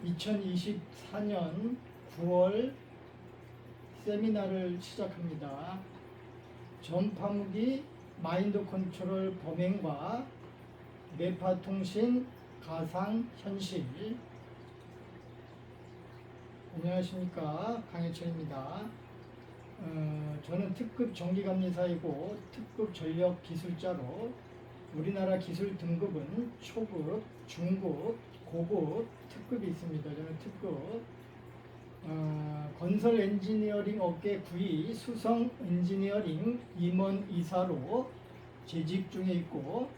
2024년 9월 세미나를 시작합니다. 전파무기 마인드 컨트롤 범행과 뇌파통신 가상현실. 안녕하십니까, 강해철입니다. 저는 특급 전기감리사이고 특급 전력기술자로 우리나라 기술 등급은 초급, 중급, 고급, 특급이 있습니다. 저는 특급. 건설 엔지니어링 업계 9위 수성 엔지니어링 임원 이사로 재직 중에 있고,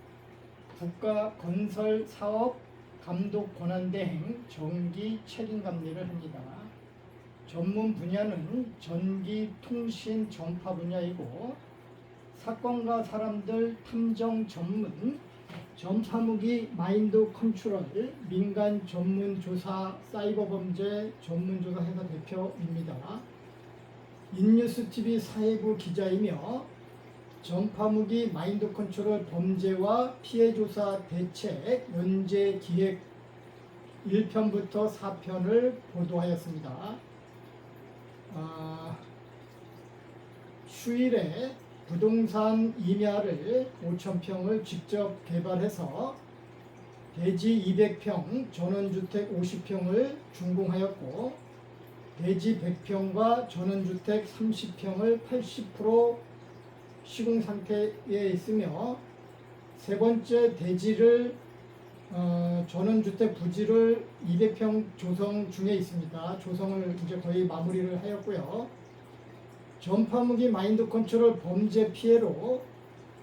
국가 건설 사업 감독 권한 대행 전기 책임 감리를 합니다. 전문 분야는 전기 통신 전파 분야이고, 사건과 사람들 탐정 전문, 전파무기 마인드 컨트롤, 민간 전문 조사, 사이버 범죄 전문 조사 회사 대표입니다. 인뉴스TV 사회부 기자이며 전파무기 마인드 컨트롤 범죄와 피해 조사 대책 연재 기획 1편부터 4편을 보도하였습니다. 휴일에 부동산 임야를 5,000평을 직접 개발해서 대지 200평, 전원주택 50평을 준공하였고, 대지 100평과 전원주택 30평을 80% 시공 상태에 있으며, 세 번째 대지를 전원주택 부지를 200평 조성 중에 있습니다. 조성을 이제 거의 마무리를 하였고요. 전파무기 마인드 컨트롤 범죄 피해로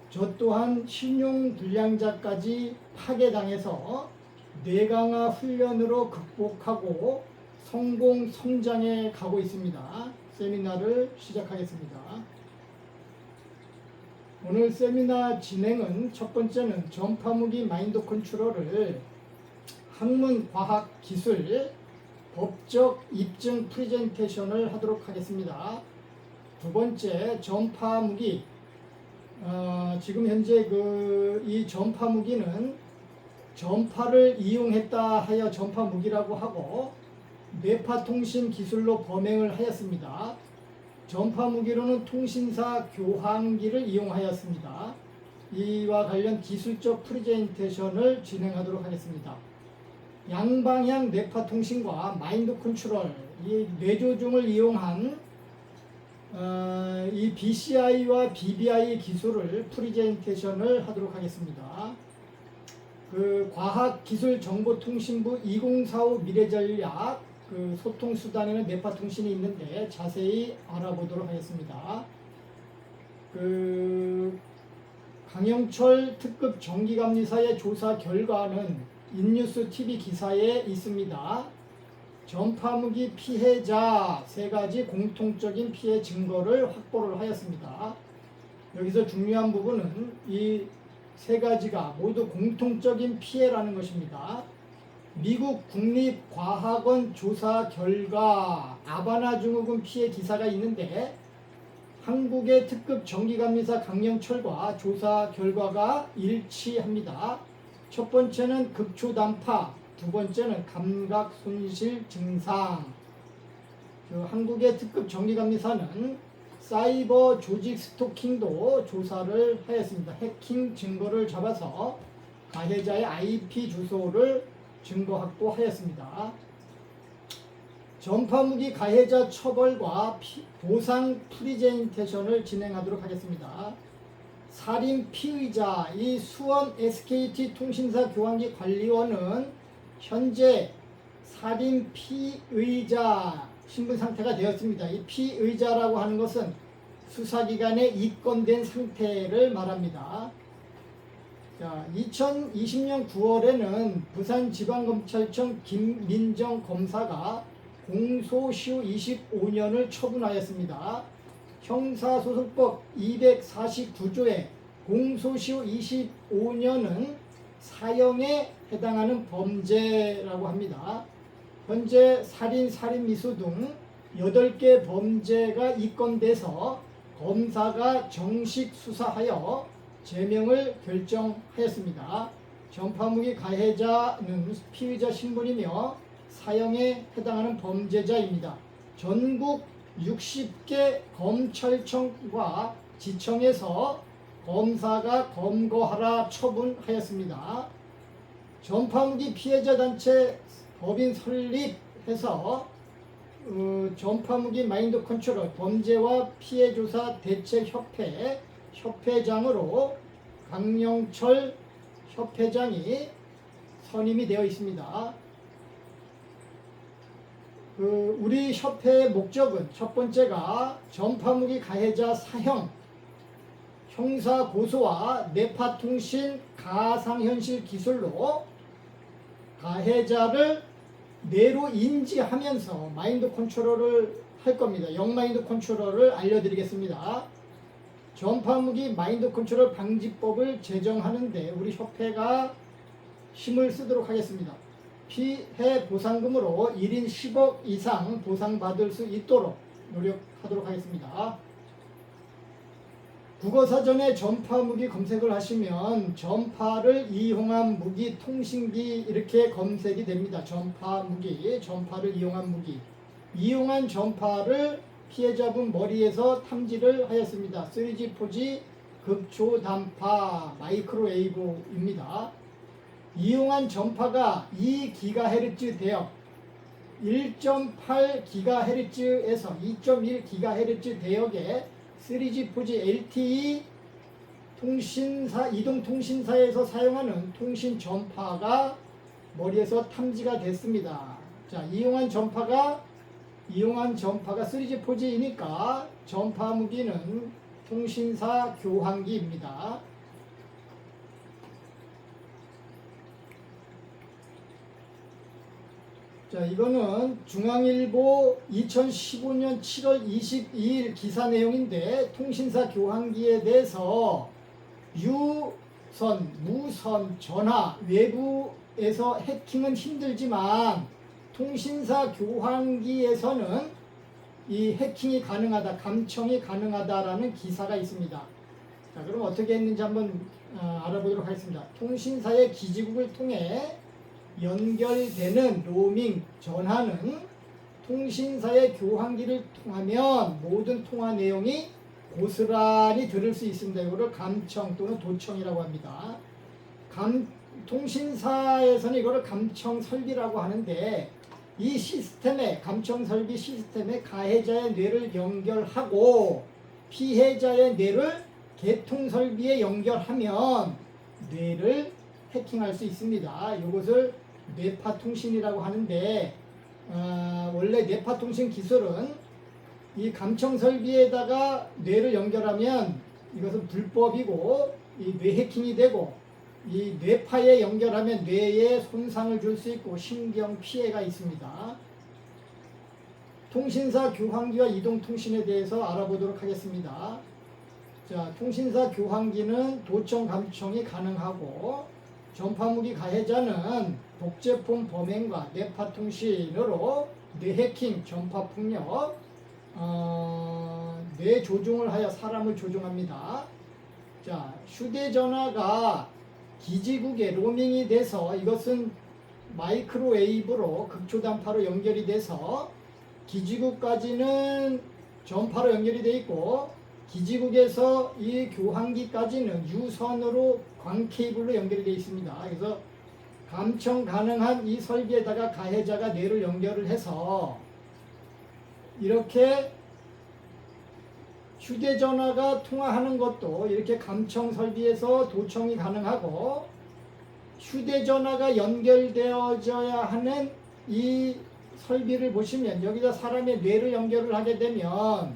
저 또한 신용불량자까지 파괴당해서 뇌강화 훈련으로 극복하고 성공 성장해 가고 있습니다. 세미나를 시작하겠습니다. 오늘 세미나 진행은 첫 번째는 전파무기 마인드 컨트롤을 학문, 과학, 기술, 법적 입증 프레젠테이션을 하도록 하겠습니다. 두 번째, 전파무기. 지금 현재 이 전파무기는 전파를 이용했다 하여 전파무기라고 하고, 뇌파통신 기술로 범행을 하였습니다. 전파무기로는 통신사 교환기를 이용하였습니다. 이와 관련 기술적 프레젠테이션을 진행하도록 하겠습니다. 양방향 뇌파통신과 마인드 컨트롤, 이 뇌조종을 이용한 이 BCI와 BBI 기술을 프레젠테이션을 하도록 하겠습니다. 과학기술정보통신부 2045 미래전략 소통수단에는 뇌파통신이 있는데 자세히 알아보도록 하겠습니다. 강영철 특급 전기감리사의 조사 결과는 인뉴스TV 기사에 있습니다. 전파무기 피해자 3가지 공통적인 피해 증거를 확보를 하였습니다. 여기서 중요한 부분은 이 3가지가 모두 공통적인 피해라는 것입니다. 미국 국립과학원 조사 결과 아바나 증후군 피해 기사가 있는데, 한국의 특급 전기감리사 강영철과 조사 결과가 일치합니다. 첫 번째는 극초단파, 두 번째는 감각 손실 증상. 한국의 특급 전기감리사는 사이버 조직 스토킹도 조사를 하였습니다. 해킹 증거를 잡아서 가해자의 IP 주소를 증거 확보하였습니다. 전파무기 가해자 처벌과 보상 프레젠테이션을 진행하도록 하겠습니다. 살인 피의자, 이 수원 SKT 통신사 교환기 관리원은 현재 살인 피의자 신분 상태가 되었습니다. 이 피의자라고 하는 것은 수사기관에 입건된 상태를 말합니다. 2020년 9월에는 부산지방검찰청 김민정 검사가 공소시효 25년을 처분하였습니다. 형사소송법 249조에 공소시효 25년은 사형에 해당하는 범죄라고 합니다. 현재 살인, 살인미수 등 8개 범죄가 입건돼서 검사가 정식 수사하여 제명을 결정하였습니다. 전파무기 가해자는 피의자 신분이며 사형에 해당하는 범죄자입니다. 전국 60개 검찰청과 지청에서 검사가 검거하라 처분하였습니다. 전파무기 피해자 단체 법인 설립해서 전파무기 마인드 컨트롤 범죄와 피해조사 대책협회 협회장으로 강영철 협회장이 선임이 되어 있습니다. 우리 협회의 목적은 첫 번째가 전파무기 가해자 사형, 형사 고소와 뇌파통신 가상현실 기술로 가해자를 뇌로 인지하면서 마인드 컨트롤을 할 겁니다. 영마인드 컨트롤을 알려드리겠습니다. 전파무기 마인드 컨트롤 방지법을 제정하는데 우리 협회가 힘을 쓰도록 하겠습니다. 피해 보상금으로 1인 10억 이상 보상받을 수 있도록 노력하도록 하겠습니다. 국어사전에 전파무기 검색을 하시면 전파를 이용한 무기, 통신기 이렇게 검색이 됩니다. 전파무기, 전파를 이용한 무기. 이용한 전파를 피해자분 머리에서 탐지를 하였습니다. 3G, 4G, 극초단파, 마이크로웨이브입니다. 이용한 전파가 2GHz 대역, 1.8GHz에서 2.1GHz 대역의 3G, 4G, LTE 통신사, 이동통신사에서 사용하는 통신 전파가 머리에서 탐지가 됐습니다. 자, 이용한 전파가 3G, 4G이니까 전파 무기는 통신사 교환기입니다. 자, 이거는 중앙일보 2015년 7월 22일 기사 내용인데 통신사 교환기에 대해서 유선, 무선, 전화, 외부에서 해킹은 힘들지만 통신사 교환기에서는 이 해킹이 가능하다, 감청이 가능하다라는 기사가 있습니다. 자, 그럼 어떻게 했는지 한번 알아보도록 하겠습니다. 통신사의 기지국을 통해 연결되는 로밍 전화는 통신사의 교환기를 통하면 모든 통화 내용이 고스란히 들을 수 있습니다. 이거를 감청 또는 도청이라고 합니다. 통신사에서는 이거를 감청 설비라고 하는데 이 시스템에 감청 설비 시스템에 가해자의 뇌를 연결하고 피해자의 뇌를 개통 설비에 연결하면 뇌를 해킹할 수 있습니다. 이것을 뇌파통신이라고 하는데 원래 뇌파통신 기술은 이 감청 설비에다가 뇌를 연결하면 이것은 불법이고 이 뇌 해킹이 되고 이 뇌파에 연결하면 뇌에 손상을 줄 수 있고 신경 피해가 있습니다. 통신사 교환기와 이동통신에 대해서 알아보도록 하겠습니다. 자, 통신사 교환기는 도청 감청이 가능하고 전파무기 가해자는 독재폰 범행과 뇌파통신으로 뇌해킹, 전파폭력, 뇌조종을 하여 사람을 조종합니다. 자, 휴대전화가 기지국에 로밍이 돼서 이것은 마이크로웨이브로 극초단파로 연결이 돼서 기지국까지는 전파로 연결이 되어 있고 기지국에서 이 교환기까지는 유선으로 광케이블로 연결이 되어 있습니다. 그래서 감청 가능한 이 설비에다가 가해자가 뇌를 연결을 해서 이렇게 휴대전화가 통화하는 것도 이렇게 감청 설비에서 도청이 가능하고 휴대전화가 연결되어져야 하는 이 설비를 보시면 여기다 사람의 뇌를 연결을 하게 되면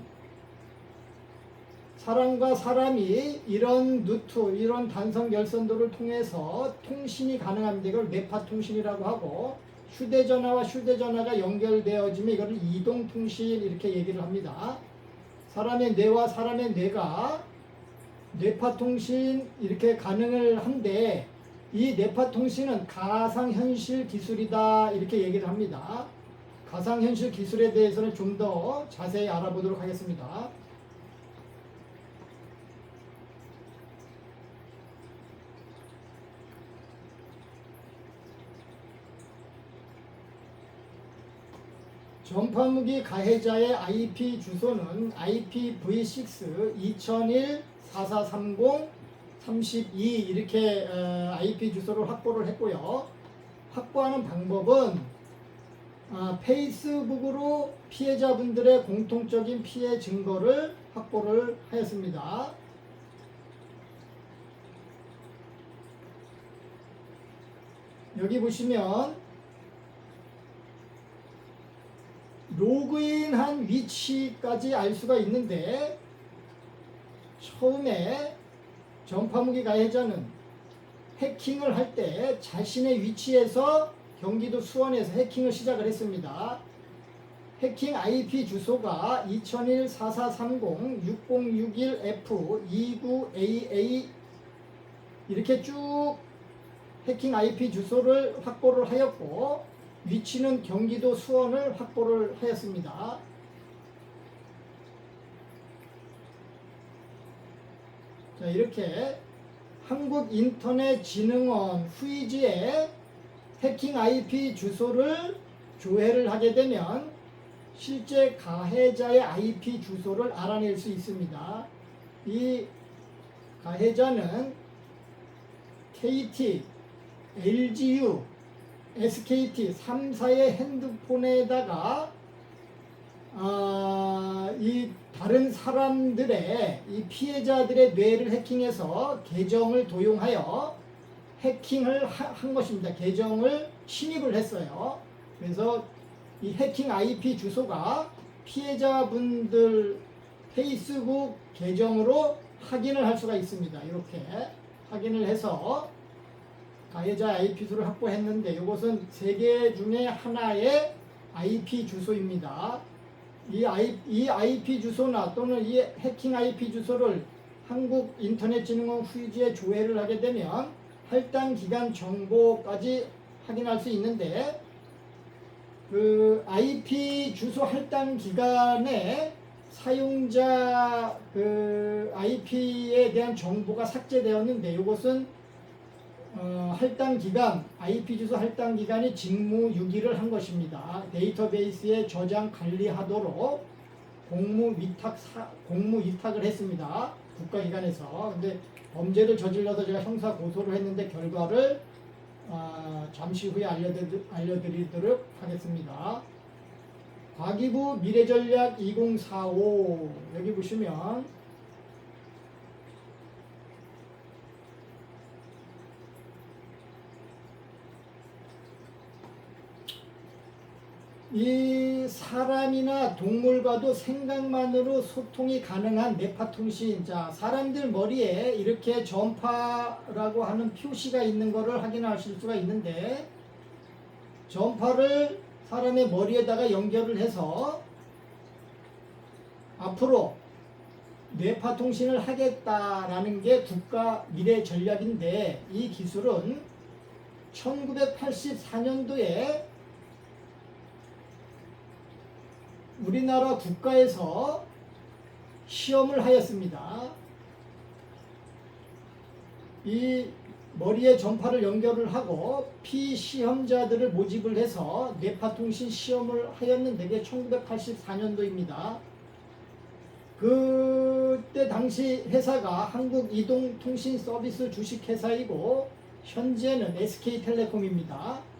사람과 사람이 이런 루트, 이런 단선 열선도를 통해서 통신이 가능합니다. 이걸 뇌파통신이라고 하고 휴대전화와 휴대전화가 연결되어지면 이걸 이동통신 이렇게 얘기를 합니다. 사람의 뇌와 사람의 뇌가 뇌파통신 이렇게 가능을 한데 이 뇌파통신은 가상현실 기술이다 이렇게 얘기를 합니다. 가상현실 기술에 대해서는 좀 더 자세히 알아보도록 하겠습니다. 전파무기 가해자의 IP 주소는 IPv6 2001 4430 32 이렇게 IP 주소를 확보를 했고요. 확보하는 방법은 페이스북으로 피해자분들의 공통적인 피해 증거를 확보를 하였습니다. 여기 보시면 로그인한 위치까지 알 수가 있는데, 처음에 전파무기 가해자는 해킹을 할 때 자신의 위치에서 경기도 수원에서 해킹을 시작을 했습니다. 해킹 IP 주소가 2001 4430 6061 F 29AA 이렇게 쭉 해킹 IP 주소를 확보를 하였고, 위치는 경기도 수원을 확보를 하였습니다. 자, 이렇게 한국인터넷진흥원 후이지에 해킹 IP 주소를 조회를 하게 되면 실제 가해자의 IP 주소를 알아낼 수 있습니다. 이 가해자는 KT, LGU, SKT 3사의 핸드폰에다가 이 다른 사람들의 이 피해자들의 뇌를 해킹해서 계정을 도용하여 해킹을 한 것입니다. 계정을 침입을 했어요. 그래서 이 해킹 IP 주소가 피해자분들 페이스북 계정으로 확인을 할 수가 있습니다. 이렇게 확인을 해서 가해자 IP 주소를 확보했는데, 이것은 3개 중에 하나의 IP 주소입니다. 이 IP 주소나 또는 이 해킹 IP 주소를 한국인터넷진흥원 후이지에 조회를 하게 되면 할당 기간 정보까지 확인할 수 있는데, 그 IP 주소 할당 기간에 사용자 그 IP에 대한 정보가 삭제되었는데, 이것은 할당 기간, IP 주소 할당 기간이 직무유기를 한 것입니다. 데이터베이스에 저장 관리하도록 공무 위탁을 했습니다. 국가기관에서. 근데 범죄를 저질러서 제가 형사 고소를 했는데 결과를 잠시 후에 알려드리도록 하겠습니다. 과기부 미래전략 2045 여기 보시면 이 사람이나 동물과도 생각만으로 소통이 가능한 뇌파통신. 자, 사람들 머리에 이렇게 전파라고 하는 표시가 있는 것을 확인하실 수가 있는데, 전파를 사람의 머리에다가 연결을 해서 앞으로 뇌파통신을 하겠다라는 게 국가 미래 전략인데, 이 기술은 1984년도에 우리나라 국가에서 시험을 하였습니다. 이 머리에 전파를 연결을 하고 피시험자들을 모집을 해서 뇌파통신 시험을 하였는데, 그게 1984년도입니다. 그때 당시 회사가 한국이동통신서비스 주식회사이고 현재는 SK텔레콤입니다.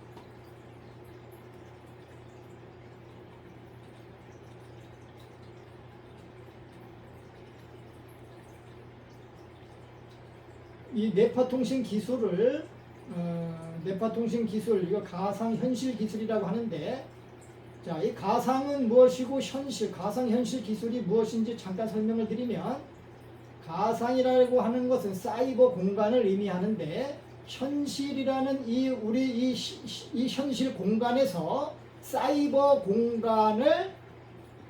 이 뇌파통신 기술을 뇌파통신 기술, 이거 가상현실 기술이라고 하는데, 자, 이 가상은 무엇이고 가상현실 기술이 무엇인지 잠깐 설명을 드리면, 가상이라고 하는 것은 사이버 공간을 의미하는데, 현실이라는 우리 현실 공간에서 사이버 공간을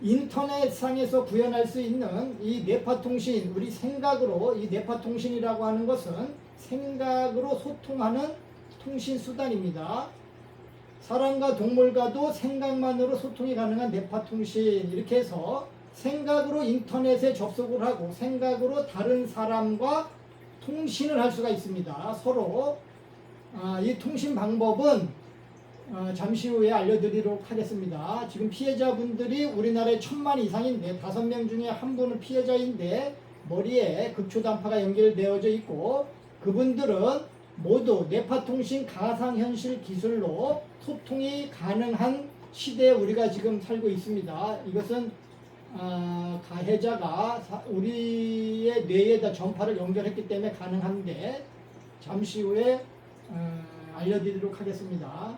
인터넷상에서 구현할 수 있는 이 뇌파통신, 우리 생각으로, 이 뇌파통신이라고 하는 것은 생각으로 소통하는 통신수단입니다. 사람과 동물과도 생각만으로 소통이 가능한 뇌파통신, 이렇게 해서 생각으로 인터넷에 접속을 하고 생각으로 다른 사람과 통신을 할 수가 있습니다. 서로 이 통신 방법은 잠시 후에 알려드리도록 하겠습니다. 지금 피해자분들이 우리나라에 1000만 이상인데 5명 중에 한 분은 피해자인데 머리에 극초단파가 연결되어져 있고, 그분들은 모두 뇌파통신 가상현실 기술로 소통이 가능한 시대에 우리가 지금 살고 있습니다. 이것은 가해자가 우리의 뇌에다 전파를 연결했기 때문에 가능한데, 잠시 후에 알려드리도록 하겠습니다.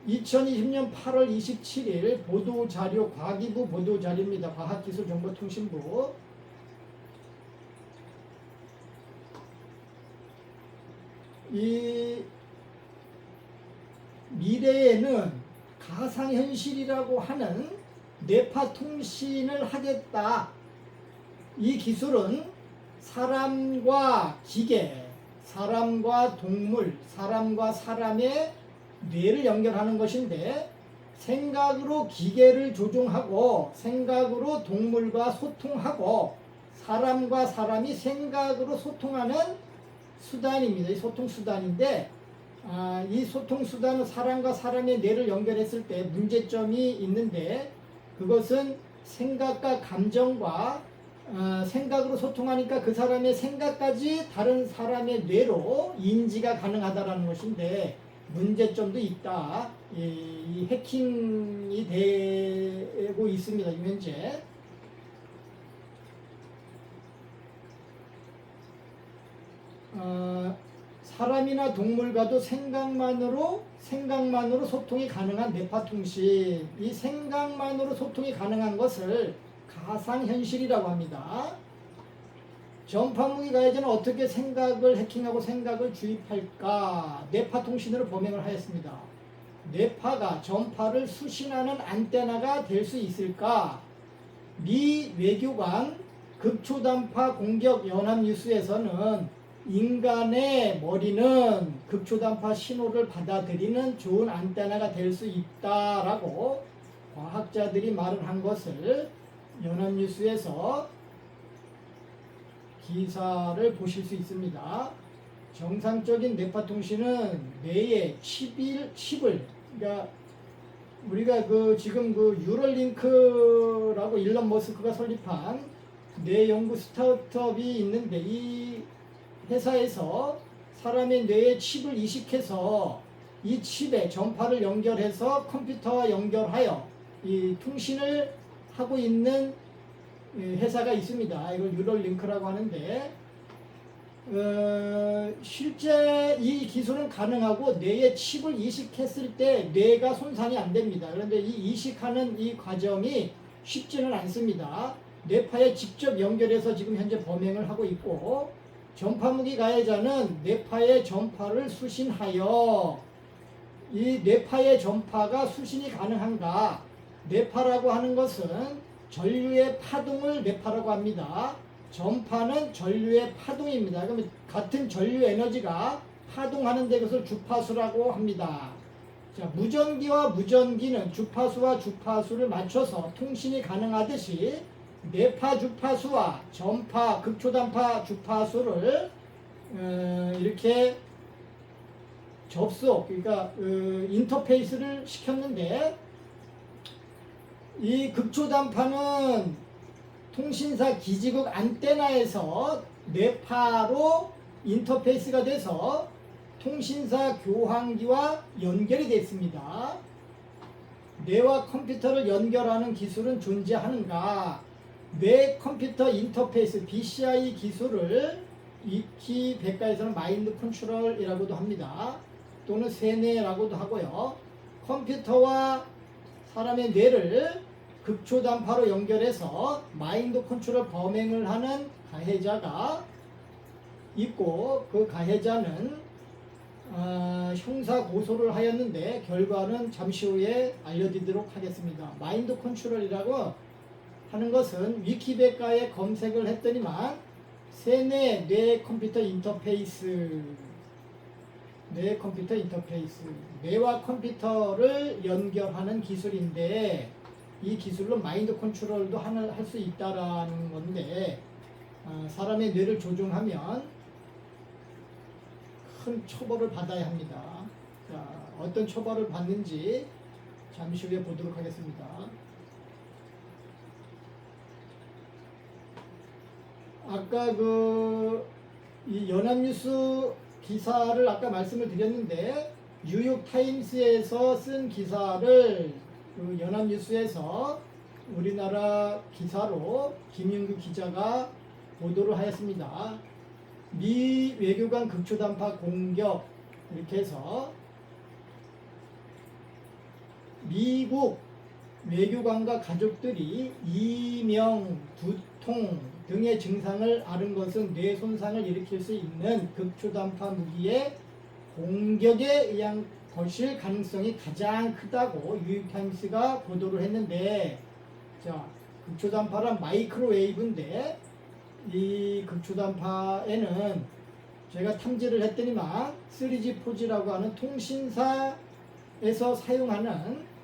2020년 8월 27일 보도자료, 과기부 보도자료입니다. 과학기술정보통신부. 이 미래에는 가상현실이라고 하는 뇌파통신을 하겠다. 이 기술은 사람과 기계, 사람과 동물, 사람과 사람의 뇌를 연결하는 것인데, 생각으로 기계를 조종하고 생각으로 동물과 소통하고 사람과 사람이 생각으로 소통하는 수단입니다. 이 소통 수단인데, 이 소통 수단은 사람과 사람의 뇌를 연결했을 때 문제점이 있는데, 그것은 생각과 감정과 생각으로 소통하니까 그 사람의 생각까지 다른 사람의 뇌로 인지가 가능하다라는 것인데, 문제점도 있다. 이 해킹이 되고 있습니다. 현재. 사람이나 동물과도 생각만으로 소통이 가능한 뇌파통신, 이 생각만으로 소통이 가능한 것을 가상현실이라고 합니다. 전파무기 가해자는 어떻게 생각을 해킹하고 생각을 주입할까? 뇌파통신으로 범행을 하였습니다. 뇌파가 전파를 수신하는 안테나가 될 수 있을까? 미 외교관 극초단파 공격 연합뉴스에서는 인간의 머리는 극초단파 신호를 받아들이는 좋은 안테나가 될 수 있다라고 과학자들이 말을 한 것을 연합뉴스에서 기사를 보실 수 있습니다. 정상적인 뇌파통신은 뇌에 칩을, 그러니까 우리가 지금 뉴럴링크라고 일론 머스크가 설립한 뇌 연구 스타트업이 있는데, 이 회사에서 사람의 뇌에 칩을 이식해서 이 칩에 전파를 연결해서 컴퓨터와 연결하여 이 통신을 하고 있는 회사가 있습니다. 이걸 뉴럴링크라고 하는데, 실제 이 기술은 가능하고 뇌에 칩을 이식했을 때 뇌가 손상이 안 됩니다. 그런데 이 이식하는 이 과정이 쉽지는 않습니다. 뇌파에 직접 연결해서 지금 현재 범행을 하고 있고, 전파무기 가해자는 뇌파의 전파를 수신하여, 이 뇌파의 전파가 수신이 가능한가? 뇌파라고 하는 것은 전류의 파동을 뇌파라고 합니다. 전파는 전류의 파동입니다. 그러면 같은 전류 에너지가 파동하는데 그것을 주파수라고 합니다. 자, 무전기와 무전기는 주파수와 주파수를 맞춰서 통신이 가능하듯이 뇌파 주파수와 전파, 극초단파 주파수를 이렇게 접속, 그러니까 인터페이스를 시켰는데, 이 극초단파는 통신사 기지국 안테나에서 뇌파로 인터페이스가 돼서 통신사 교환기와 연결이 됐습니다. 뇌와 컴퓨터를 연결하는 기술은 존재하는가? 뇌 컴퓨터 인터페이스 BCI 기술을 위키백과에서는 마인드 컨트롤이라고도 합니다. 또는 세뇌라고도 하고요. 컴퓨터와 사람의 뇌를 극초단파로 연결해서 마인드 컨트롤 범행을 하는 가해자가 있고, 그 가해자는 형사 고소를 하였는데 결과는 잠시 후에 알려드리도록 하겠습니다. 마인드 컨트롤이라고 하는 것은 위키백과에 검색을 했더니만 세뇌 뇌 컴퓨터 인터페이스, 뇌와 컴퓨터를 연결하는 기술인데, 이 기술로 마인드 컨트롤도 할 수 있다라는 건데, 사람의 뇌를 조종하면 큰 처벌을 받아야 합니다. 자, 어떤 처벌을 받는지 잠시 후에 보도록 하겠습니다. 아까 이 연합뉴스 기사를 아까 말씀을 드렸는데 뉴욕타임스에서 쓴 기사를 연합뉴스에서 우리나라 기사로 김윤규 기자가 보도를 하였습니다. 미 외교관 극초단파 공격 이렇게 해서 미국 외교관과 가족들이 이명, 두통 등의 증상을 앓은 것은 뇌 손상을 일으킬 수 있는 극초단파 무기의 공격에 의한 것일 가능성이 가장 크다고 뉴욕타임스가 보도를 했는데, 자, 극초단파란 마이크로웨이브인데 이 극초단파에는 제가 탐지를 했더니만 3G, 4G라고 하는 통신사에서 사용하는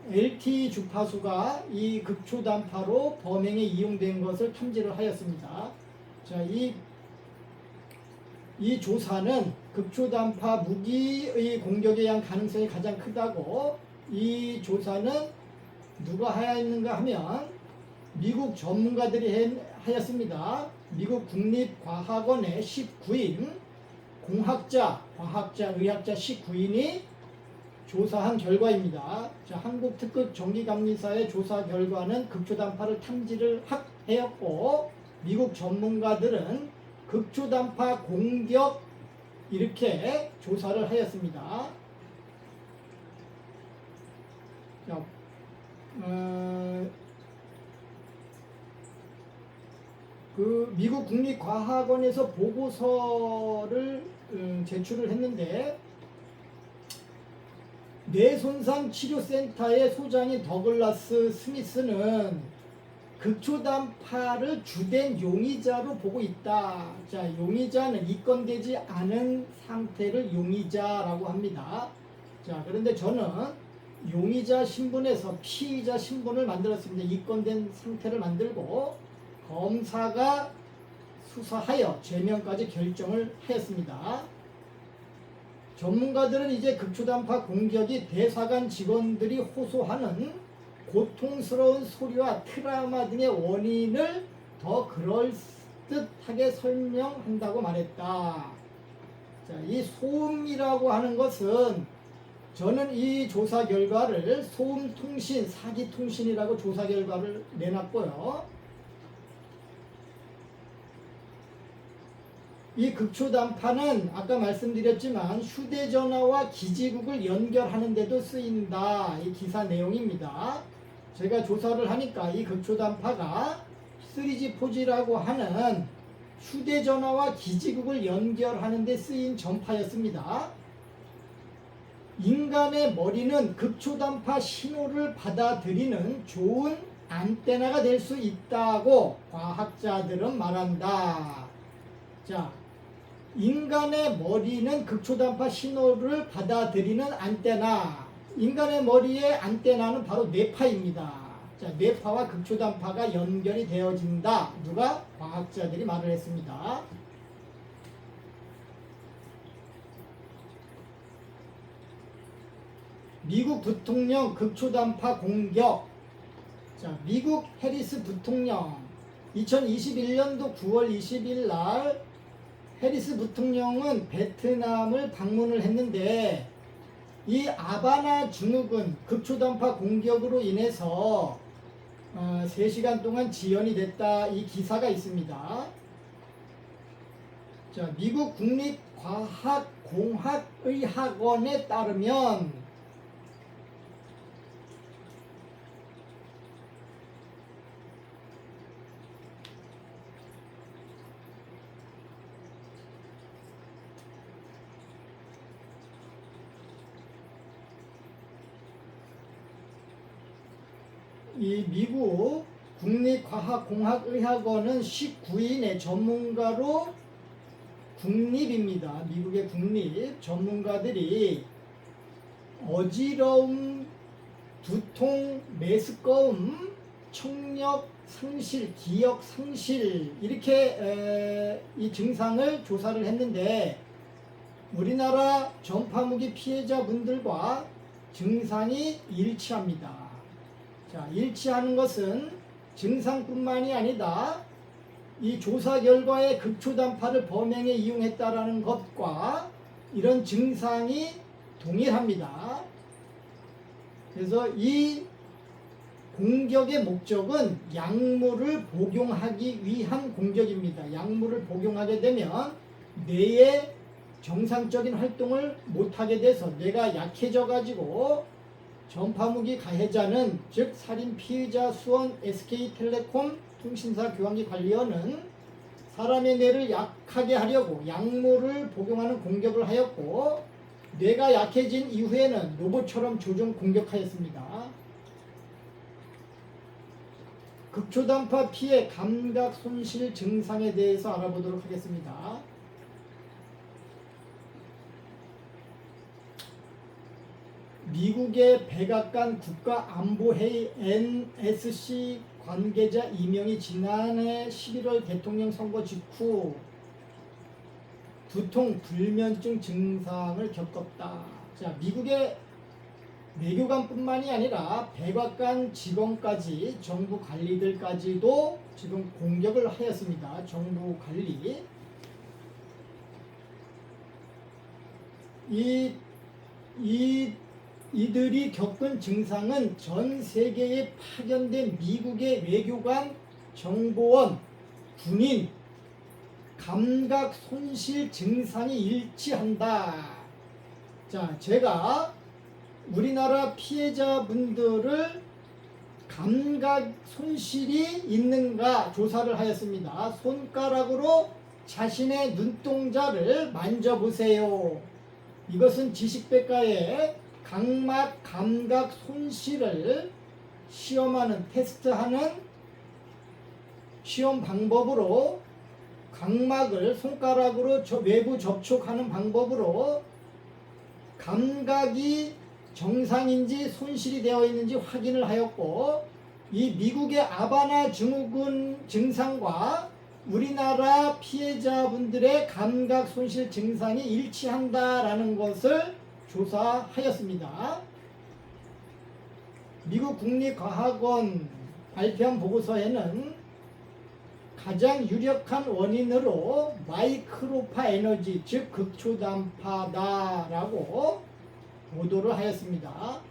LTE 주파수가 이 극초단파로 범행에 이용된 것을 탐지를 하였습니다. 자, 이 조사는 극초단파 무기의 공격에 의한 가능성이 가장 크다고, 이 조사는 누가 하였는가 하면 미국 전문가들이 하였습니다. 미국 국립과학원의 19인 공학자, 과학자, 의학자 19인이 조사한 결과입니다. 자, 한국 특급 정기감리사의 조사 결과는 극초단파를 탐지를 하였고, 미국 전문가들은 극초단파 공격 이렇게 조사를 하였습니다. 자, 미국 국립과학원에서 보고서를 제출을 했는데, 뇌손상 치료센터의 소장인 더글라스 스미스는 극초단파를 주된 용의자로 보고 있다. 자, 용의자는 입건되지 않은 상태를 용의자라고 합니다. 자, 그런데 저는 용의자 신분에서 피의자 신분을 만들었습니다. 입건된 상태를 만들고 검사가 수사하여 죄명까지 결정을 하였습니다. 전문가들은 이제 극초단파 공격이 대사관 직원들이 호소하는 고통스러운 소리와 트라우마 등의 원인을 더 그럴듯하게 설명한다고 말했다. 자, 이 소음이라고 하는 것은, 저는 이 조사 결과를 소음통신, 사기통신이라고 조사 결과를 내놨고요. 이 극초단파는 아까 말씀드렸지만 휴대전화와 기지국을 연결하는 데도 쓰인다. 이 기사 내용입니다. 제가 조사를 하니까 이 극초단파가 3G, 4G라고 하는 휴대전화와 기지국을 연결하는 데 쓰인 전파였습니다. 인간의 머리는 극초단파 신호를 받아들이는 좋은 안테나가 될 수 있다고 과학자들은 말한다. 자, 인간의 머리는 극초단파 신호를 받아들이는 안테나, 인간의 머리의 안테나는 바로 뇌파입니다. 자, 뇌파와 극초단파가 연결이 되어진다. 누가? 과학자들이 말을 했습니다. 미국 부통령 극초단파 공격. 자, 미국 해리스 부통령 2021년도 9월 20일 날 해리스 부통령은 베트남을 방문을 했는데, 이 아바나 증후군 극초단파 공격으로 인해서 3시간 동안 지연이 됐다. 이 기사가 있습니다. 자, 미국 국립과학공학의학원에 따르면 이 미국 국립과학공학의학원은 19인의 전문가로 국립입니다. 미국의 국립 전문가들이 어지러움, 두통, 메스꺼움, 청력 상실, 기억 상실 이렇게 이 증상을 조사를 했는데, 우리나라 전파무기 피해자분들과 증상이 일치합니다. 자, 일치하는 것은 증상뿐만이 아니다. 이 조사 결과에 극초단파를 범행에 이용했다라는 것과 이런 증상이 동일합니다. 그래서 이 공격의 목적은 약물을 복용하기 위한 공격입니다. 약물을 복용하게 되면 뇌의 정상적인 활동을 못하게 돼서 뇌가 약해져 가지고 전파무기 가해자는, 즉 살인 피의자 수원 SK텔레콤 통신사 교환기 관리원은 사람의 뇌를 약하게 하려고 약물을 복용하는 공격을 하였고, 뇌가 약해진 이후에는 로봇처럼 조종 공격하였습니다. 극초단파 피해 감각 손실 증상에 대해서 알아보도록 하겠습니다. 미국의 백악관 국가안보회의 NSC 관계자 임명이 지난해 11월 대통령 선거 직후 두통, 불면증 증상을 겪었다. 자, 미국의 외교관뿐만이 아니라 백악관 직원까지, 정부 관리들까지도 지금 공격을 하였습니다. 정부 관리. 이들이 겪은 증상은 전 세계에 파견된 미국의 외교관, 정보원, 군인, 감각 손실 증상이 일치한다. 자, 제가 우리나라 피해자분들을 감각 손실이 있는가 조사를 하였습니다. 손가락으로 자신의 눈동자를 만져보세요. 이것은 지식백과의 각막 감각 손실을 시험하는, 테스트하는 시험 방법으로 각막을 손가락으로 외부 접촉하는 방법으로 감각이 정상인지 손실이 되어 있는지 확인을 하였고, 이 미국의 아바나 증후군 증상과 우리나라 피해자분들의 감각 손실 증상이 일치한다라는 것을 조사하였습니다. 미국 국립과학원 발표한 보고서에는 가장 유력한 원인으로 마이크로파 에너지, 즉 극초단파다라고 보도를 하였습니다.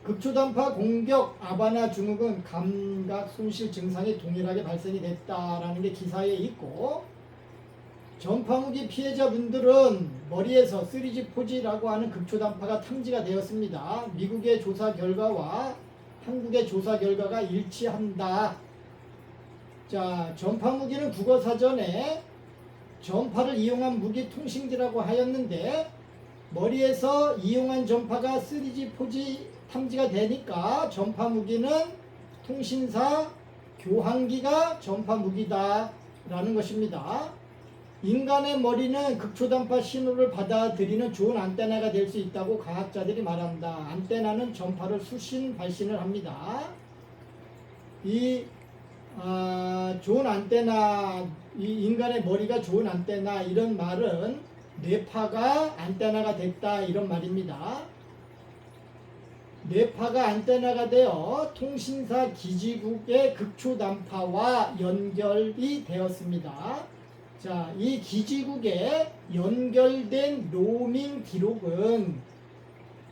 극초단파 공격 아바나 증후군 감각 손실 증상이 동일하게 발생이 됐다라는 게 기사에 있고, 전파무기 피해자분들은 머리에서 3G, 4G라고 하는 극초단파가 탐지가 되었습니다. 미국의 조사 결과와 한국의 조사 결과가 일치한다. 자, 전파무기는 국어사전에 전파를 이용한 무기 통신기라고 하였는데, 머리에서 이용한 전파가 3G, 4G 탐지가 되니까 전파무기는 통신사 교환기가 전파무기다 라는 것입니다. 인간의 머리는 극초단파 신호를 받아들이는 좋은 안테나가 될 수 있다고 과학자들이 말한다. 안테나는 전파를 수신 발신을 합니다. 좋은 안테나, 이 인간의 머리가 좋은 안테나, 이런 말은 뇌파가 안테나가 됐다, 이런 말입니다. 뇌파가 안테나가 되어 통신사 기지국의 극초단파와 연결이 되었습니다. 자, 이 기지국에 연결된 로밍 기록은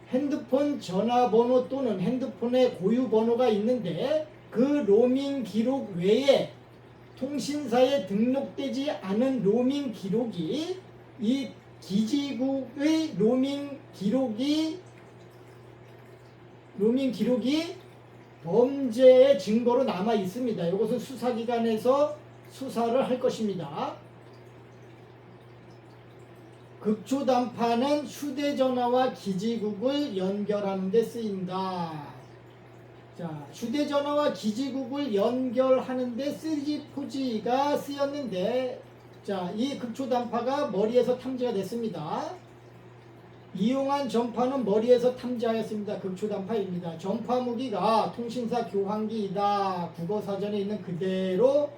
핸드폰 전화번호 또는 핸드폰의 고유 번호가 있는데, 그 로밍 기록 외에 통신사에 등록되지 않은 로밍 기록이, 이 기지국의 로밍 기록이 범죄의 증거로 남아 있습니다. 이것은 수사기관에서 수사를 할 것입니다. 극초단파는 휴대전화와 기지국을 연결하는 데 쓰인다. 자, 휴대전화와 기지국을 연결하는 데 3G, 4G가 쓰였는데, 자, 이 극초단파가 머리에서 탐지가 됐습니다. 이용한 전파는 머리에서 탐지하였습니다. 극초단파입니다. 전파무기가 통신사 교환기이다. 국어사전에 있는 그대로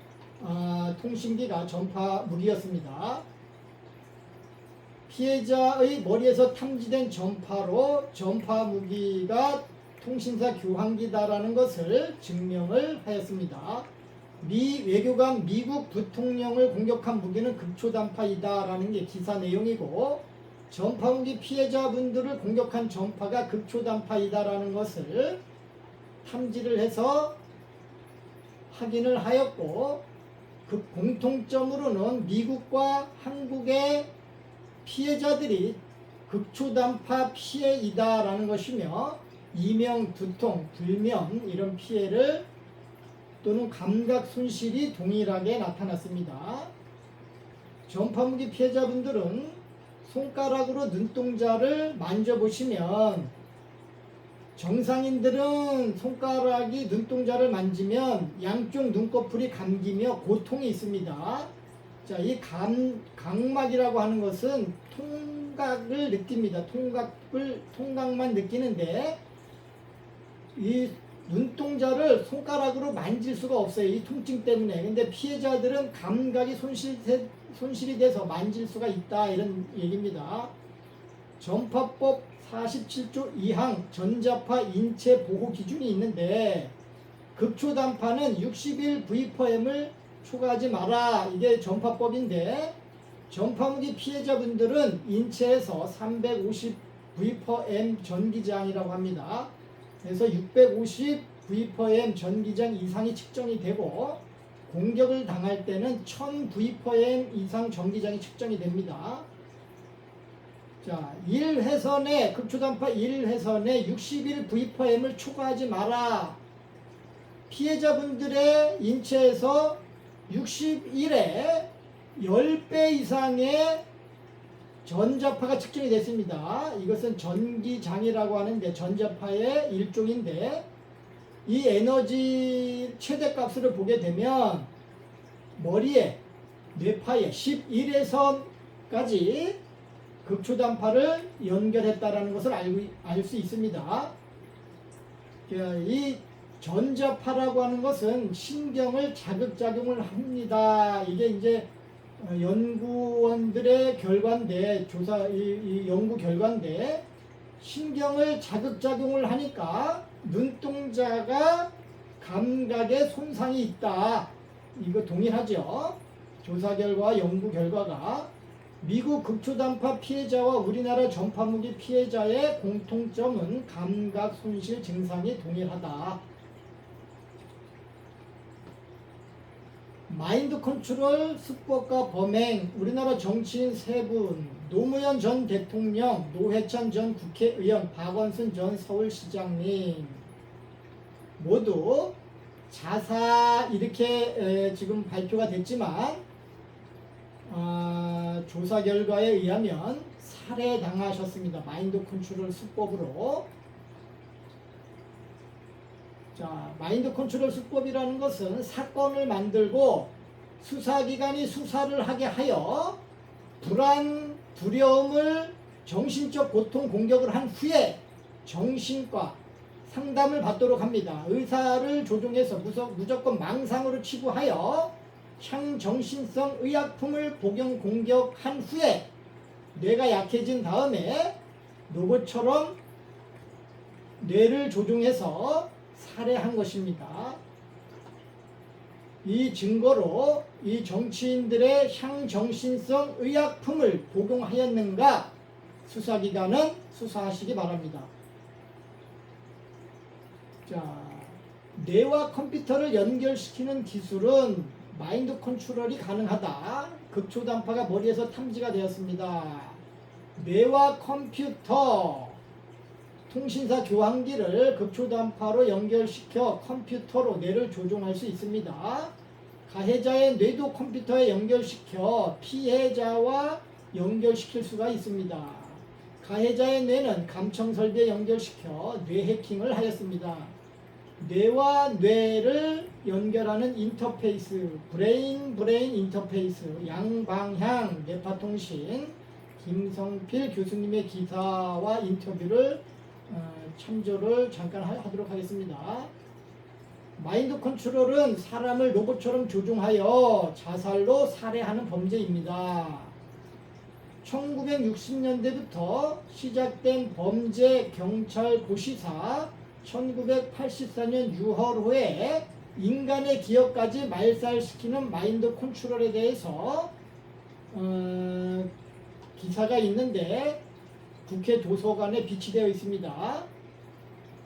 통신기가 전파무기였습니다. 피해자의 머리에서 탐지된 전파로 전파 무기가 통신사 교환기다라는 것을 증명을 하였습니다. 미 외교관 미국 부통령을 공격한 무기는 극초단파이다라는 게 기사 내용이고, 전파무기 피해자분들을 공격한 전파가 극초단파이다라는 것을 탐지를 해서 확인을 하였고, 그 공통점으로는 미국과 한국의 피해자들이 극초단파 피해이다라는 것이며, 이명, 두통, 불면 이런 피해를 또는 감각 손실이 동일하게 나타났습니다. 전파무기 피해자분들은 손가락으로 눈동자를 만져보시면, 정상인들은 손가락이 눈동자를 만지면 양쪽 눈꺼풀이 감기며 고통이 있습니다. 자, 이 각막이라고 하는 것은 통각을 느낍니다. 통각만 느끼는데, 이 눈동자를 손가락으로 만질 수가 없어요. 이 통증 때문에. 근데 피해자들은 감각이 손실이 돼서 만질 수가 있다, 이런 얘기입니다. 전파법 47조 2항 전자파 인체 보호 기준이 있는데, 극초단파는 60일 V/M을 초과하지 마라, 이게 전파법인데, 전파무기 피해자분들은 인체에서 350 V/M 전기장이라고 합니다. 그래서 650 V/M 전기장 이상이 측정이 되고, 공격을 당할 때는 1000 V/M 이상 전기장이 측정이 됩니다. 자, 1회선에 극초단파 1회선에 60일 V/M을 초과하지 마라. 피해자분들의 인체에서 60일에 10배 이상의 전자파가 측정이 됐습니다. 이것은 전기장이라고 하는데 전자파의 일종인데, 이 에너지 최대값을 보게 되면 머리에 뇌파에 11회선까지 극초단파를 연결했다라는 것을 알 수 있습니다. 이 전자파라고 하는 것은 신경을 자극작용을 합니다. 이게 이제 연구원들의 결과인데, 이 연구 결과인데, 신경을 자극작용을 하니까 눈동자가 감각에 손상이 있다. 이거 동일하죠. 조사 결과, 연구 결과가. 미국 극초단파 피해자와 우리나라 전파무기 피해자의 공통점은 감각 손실 증상이 동일하다. 마인드 컨트롤 수법과 범행. 우리나라 정치인 3분, 노무현 전 대통령, 노회찬 전 국회의원, 박원순 전 서울시장님 모두 자사, 이렇게 지금 발표가 됐지만, 조사 결과에 의하면 살해당하셨습니다. 마인드 컨트롤 수법으로. 자, 마인드 컨트롤 수법이라는 것은 사건을 만들고 수사기관이 수사를 하게 하여 불안, 두려움을, 정신적 고통, 공격을 한 후에 정신과 상담을 받도록 합니다. 의사를 조종해서 무조건 망상으로 치부하여 향정신성 의약품을 복용, 공격한 후에 뇌가 약해진 다음에 로봇처럼 뇌를 조종해서 살해한 것입니다. 이 증거로 이 정치인들의 향정신성 의약품을 복용하였는가 수사기관은 수사하시기 바랍니다. 자, 뇌와 컴퓨터를 연결시키는 기술은 마인드 컨트롤이 가능하다. 극초단파가 머리에서 탐지가 되었습니다. 뇌와 컴퓨터, 통신사 교환기를 극초단파로 연결시켜 컴퓨터로 뇌를 조종할 수 있습니다. 가해자의 뇌도 컴퓨터에 연결시켜 피해자와 연결시킬 수가 있습니다. 가해자의 뇌는 감청 설비에 연결시켜 뇌 해킹을 하였습니다. 뇌와 뇌를 연결하는 인터페이스, 브레인 인터페이스, 양방향 뇌파통신, 김성필 교수님의 기사와 인터뷰를 참조를 잠깐 하도록 하겠습니다. 마인드 컨트롤은 사람을 로봇처럼 조종하여 자살로 살해하는 범죄입니다. 1960년대부터 시작된 범죄 경찰 고시사 1984년 6월호에 인간의 기억까지 말살시키는 마인드 컨트롤에 대해서 기사가 있는데 국회 도서관에 비치되어 있습니다.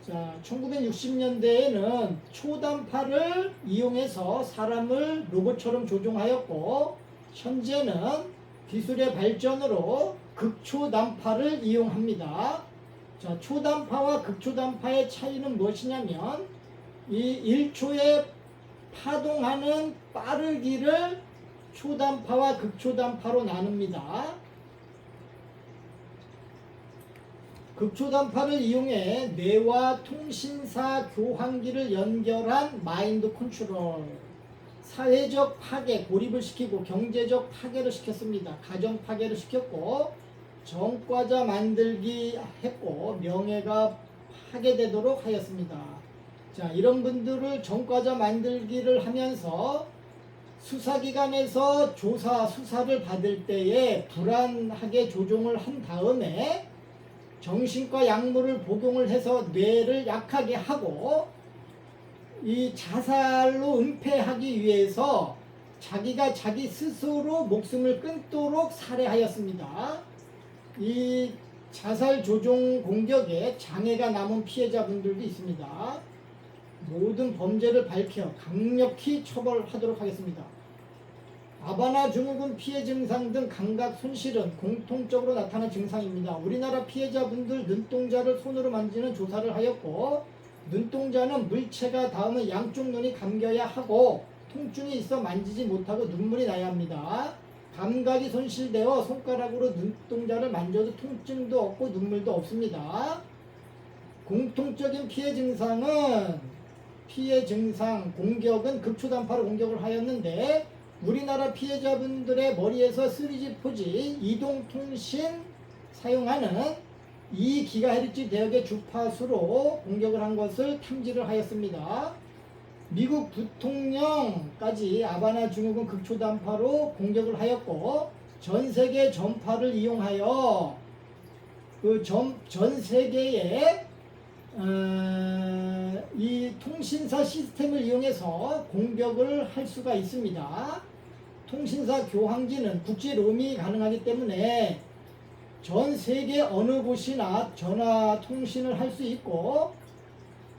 자, 1960년대에는 초단파를 이용해서 사람을 로봇처럼 조종하였고, 현재는 기술의 발전으로 극초단파를 이용합니다. 자, 초단파와 극초단파의 차이는 무엇이냐면 이 1초에 파동하는 빠르기를 초단파와 극초단파로 나눕니다. 극초단파를 이용해 뇌와 통신사 교환기를 연결한 마인드 컨트롤, 사회적 파괴, 고립을 시키고 경제적 파괴를 시켰습니다. 가정 파괴를 시켰고 전과자 만들기 했고 명예가 파괴되도록 하였습니다. 자, 이런 분들을 전과자 만들기를 하면서 수사기관에서 수사를 받을 때에 불안하게 조종을 한 다음에 정신과 약물을 복용을 해서 뇌를 약하게 하고 이 자살로 은폐하기 위해서 자기가 자기 스스로 목숨을 끊도록 살해하였습니다. 이 자살 조종 공격에 장애가 남은 피해자분들도 있습니다. 모든 범죄를 밝혀 강력히 처벌하도록 하겠습니다. 아바나 증후군 피해 증상 등 감각 손실은 공통적으로 나타나는 증상입니다. 우리나라 피해자분들 눈동자를 손으로 만지는 조사를 하였고, 눈동자는 물체가 닿으면 양쪽 눈이 감겨야 하고 통증이 있어 만지지 못하고 눈물이 나야 합니다. 감각이 손실되어 손가락으로 눈동자를 만져도 통증도 없고 눈물도 없습니다. 공통적인 피해 증상 공격은 극초단파로 공격을 하였는데, 우리나라 피해자분들의 머리에서 3G, 4G 이동통신 사용하는 2GHz 대역의 주파수로 공격을 한 것을 탐지를 하였습니다. 미국 부통령까지 아바나 증후군 극초단파로 공격을 하였고, 전 세계 전파를 이용하여 전 세계의 이 통신사 시스템을 이용해서 공격을 할 수가 있습니다. 통신사 교환기는 국제 로밍이 가능하기 때문에 전 세계 어느 곳이나 전화 통신을 할 수 있고,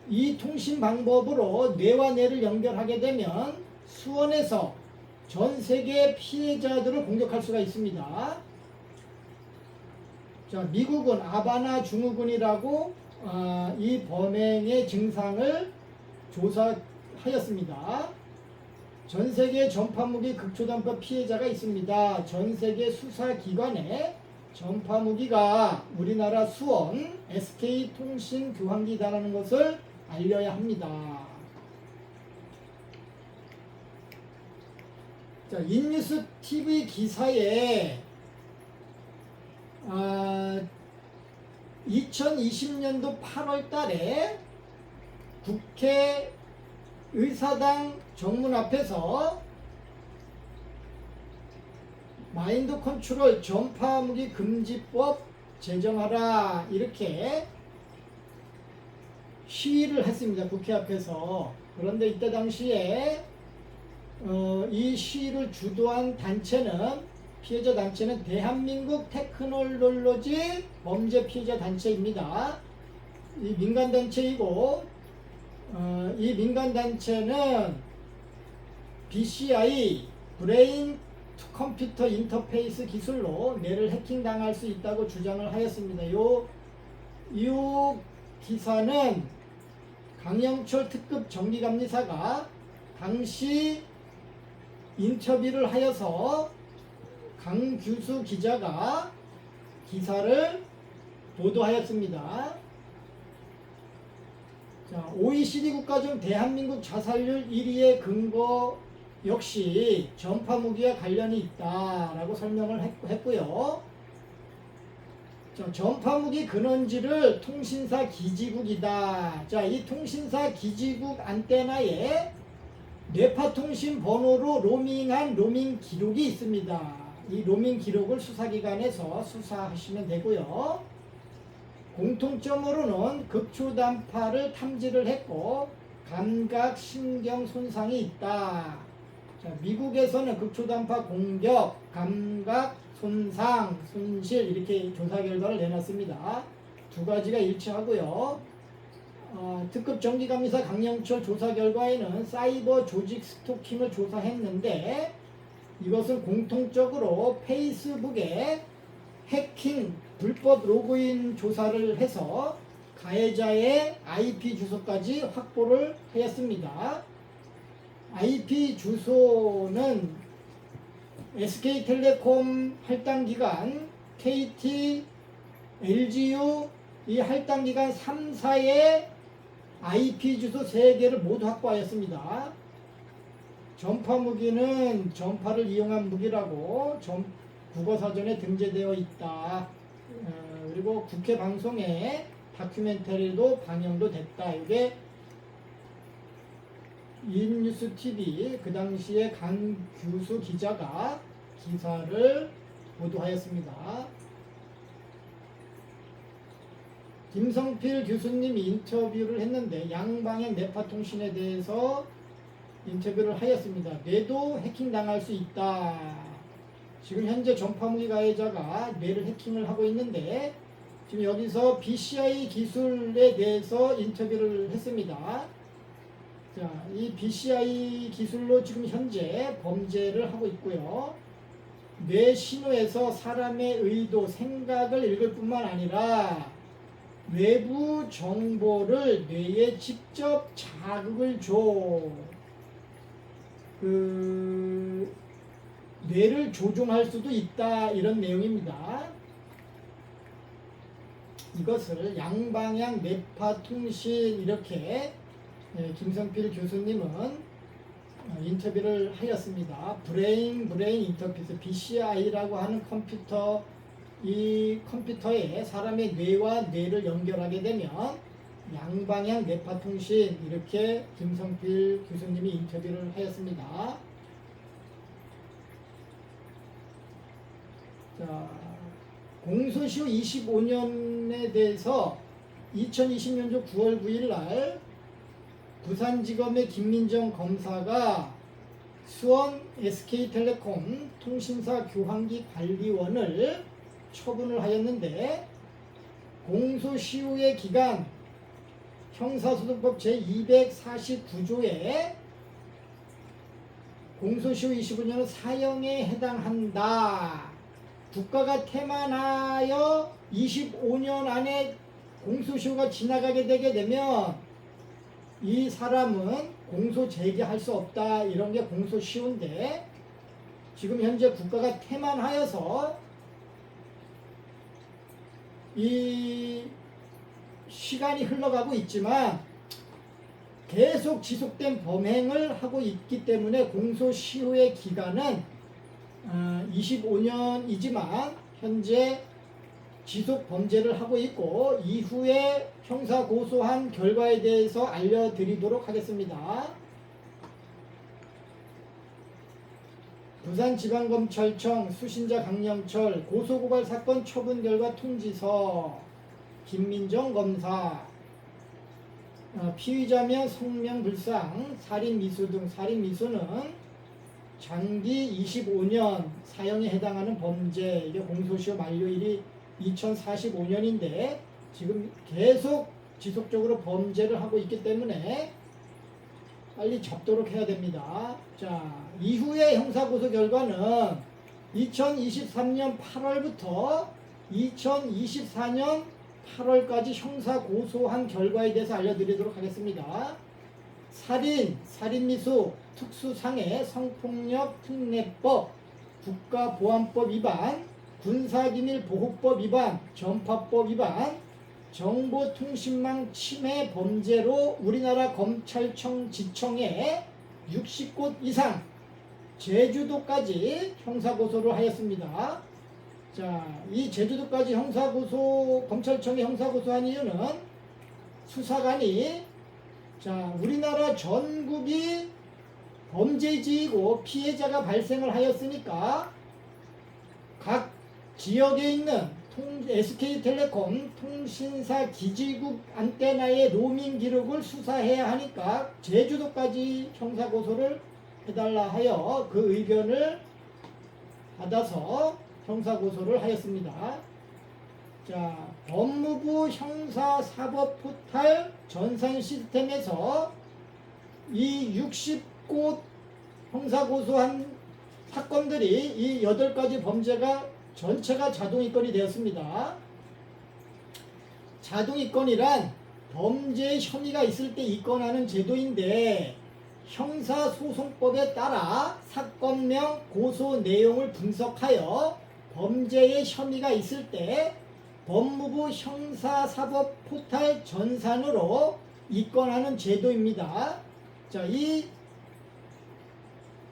이 통신 방법으로 뇌와 뇌를 연결하게 되면 수원에서 전 세계 피해자들을 공격할 수가 있습니다. 자, 미국은 아바나 증후군이라고 이 범행의 증상을 조사하였습니다. 전 세계 전파무기 극초단파 피해자가 있습니다. 전 세계 수사기관에 전파무기가 우리나라 수원 SK통신교환기다라는 것을 알려야 합니다. 자, 인뉴스 TV 기사에 2020년도 8월 달에 국회 의사당 정문 앞에서 마인드 컨트롤 전파무기 금지법 제정하라 이렇게 시위를 했습니다. 국회 앞에서. 그런데 이때 당시에 이 시위를 주도한 단체는, 피해자 단체는 대한민국 테크놀로지 범죄 피해자 단체입니다. 이 민간 단체이고, 이 민간 단체는 BCI 브레인 투 컴퓨터 인터페이스 기술로 뇌를 해킹당할 수 있다고 주장을 하였습니다. 이 기사는 강영철 특급 정기감리사가 당시 인터뷰를 하여서 강규수 기자가 기사를 보도하였습니다. 자, OECD 국가 중 대한민국 자살률 1위의 근거 역시 전파무기와 관련이 있다라고 설명을 했고요. 자, 전파무기 근원지를 통신사 기지국이다. 자, 이 통신사 기지국 안테나에 뇌파통신 번호로 로밍한 로밍 기록이 있습니다. 이 로밍 기록을 수사기관에서 수사하시면 되고요. 공통점으로는 극초단파를 탐지를 했고 감각 신경 손상이 있다. 자, 미국에서는 극초단파 공격, 감각 손상, 손실 이렇게 조사 결과를 내놨습니다. 두 가지가 일치하고요. 특급 정기감리사 강영철 조사 결과에는 사이버 조직 스토킹을 조사했는데 이것은 공통적으로 페이스북에 해킹, 불법 로그인 조사를 해서 가해자의 IP 주소까지 확보를 하였습니다. IP 주소는 SK텔레콤 할당기관, KT, LGU 이 할당기관 3사의 IP 주소 3개를 모두 확보하였습니다. 전파 무기는 전파를 이용한 무기라고 국어사전에 등재되어 있다. 그리고 국회 방송에 다큐멘터리도 방영도 됐다. 이게 인뉴스TV 그 당시에 강규수 기자가 기사를 보도하였습니다. 김성필 교수님이 인터뷰를 했는데 양방향 뇌파통신에 대해서 인터뷰를 하였습니다. 뇌도 해킹당할 수 있다. 지금 현재 전파무기 가해자가 뇌를 해킹을 하고 있는데 지금 여기서 BCI 기술에 대해서 인터뷰를 했습니다. 자, 이 BCI 기술로 지금 현재 범죄를 하고 있고요. 뇌 신호에서 사람의 의도, 생각을 읽을 뿐만 아니라 외부 정보를 뇌에 직접 자극을 줘. 뇌를 조종할 수도 있다. 이런 내용입니다. 이것을 양방향 뇌파 통신 이렇게 김성필 교수님은 인터뷰를 하였습니다. 브레인 인터페이스 BCI라고 하는 컴퓨터 이 컴퓨터에 사람의 뇌와 뇌를 연결하게 되면 양방향 뇌파 통신 이렇게 김성필 교수님이 인터뷰를 하였습니다. 자, 공소시효 25년에 대해서 2020년도 9월 9일 날 부산지검의 김민정 검사가 수원 SK텔레콤 통신사 교환기 관리원을 처분을 하였는데 공소시효의 기간 형사소송법 제249조에 공소시효 25년은 사형에 해당한다. 국가가 태만하여 25년 안에 공소시효가 지나가게 되게 되면 이 사람은 공소 제기할 수 없다. 이런 게 공소시효인데 지금 현재 국가가 태만하여서 이 시간이 흘러가고 있지만 계속 지속된 범행을 하고 있기 때문에 공소시효의 기간은 25년이지만 현재 지속 범죄를 하고 있고 이후에 형사 고소한 결과에 대해서 알려드리도록 하겠습니다. 부산지방검찰청 수신자 강영철 고소고발 사건 처분 결과 통지서 김민정 검사 피의자명 성명불상 살인미수 등 살인미수는 장기 25년 사형에 해당하는 범죄 이게 공소시효 만료일이 2045년인데 지금 계속 지속적으로 범죄를 하고 있기 때문에 빨리 접도록 해야 됩니다. 자, 이후의 형사고소 결과는 2023년 8월부터 2024년 8월까지 형사고소한 결과에 대해서 알려드리도록 하겠습니다. 살인, 살인미수, 특수상해, 성폭력 특례법, 국가보안법 위반, 군사기밀보호법 위반, 전파법 위반, 정보통신망 침해 범죄로 우리나라 검찰청 지청에 60곳 이상 제주도까지 형사고소를 하였습니다. 자, 이 제주도까지 검찰청에 형사고소한 이유는 수사관이 우리나라 전국이 범죄지이고 피해자가 발생을 하였으니까 각 지역에 있는 SK텔레콤 통신사 기지국 안테나의 로밍 기록을 수사해야 하니까 제주도까지 형사고소를 해달라 하여 그 의견을 받아서 형사고소를 하였습니다. 자, 법무부 형사사법포탈 전산 시스템에서 이 60곳 형사고소한 사건들이 이 8가지 범죄가 전체가 자동입건이 되었습니다. 자동입건이란 범죄의 혐의가 있을 때 입건하는 제도인데 형사소송법에 따라 사건명 고소 내용을 분석하여 범죄의 혐의가 있을 때 법무부 형사사법포탈 전산으로 입건하는 제도입니다. 자, 이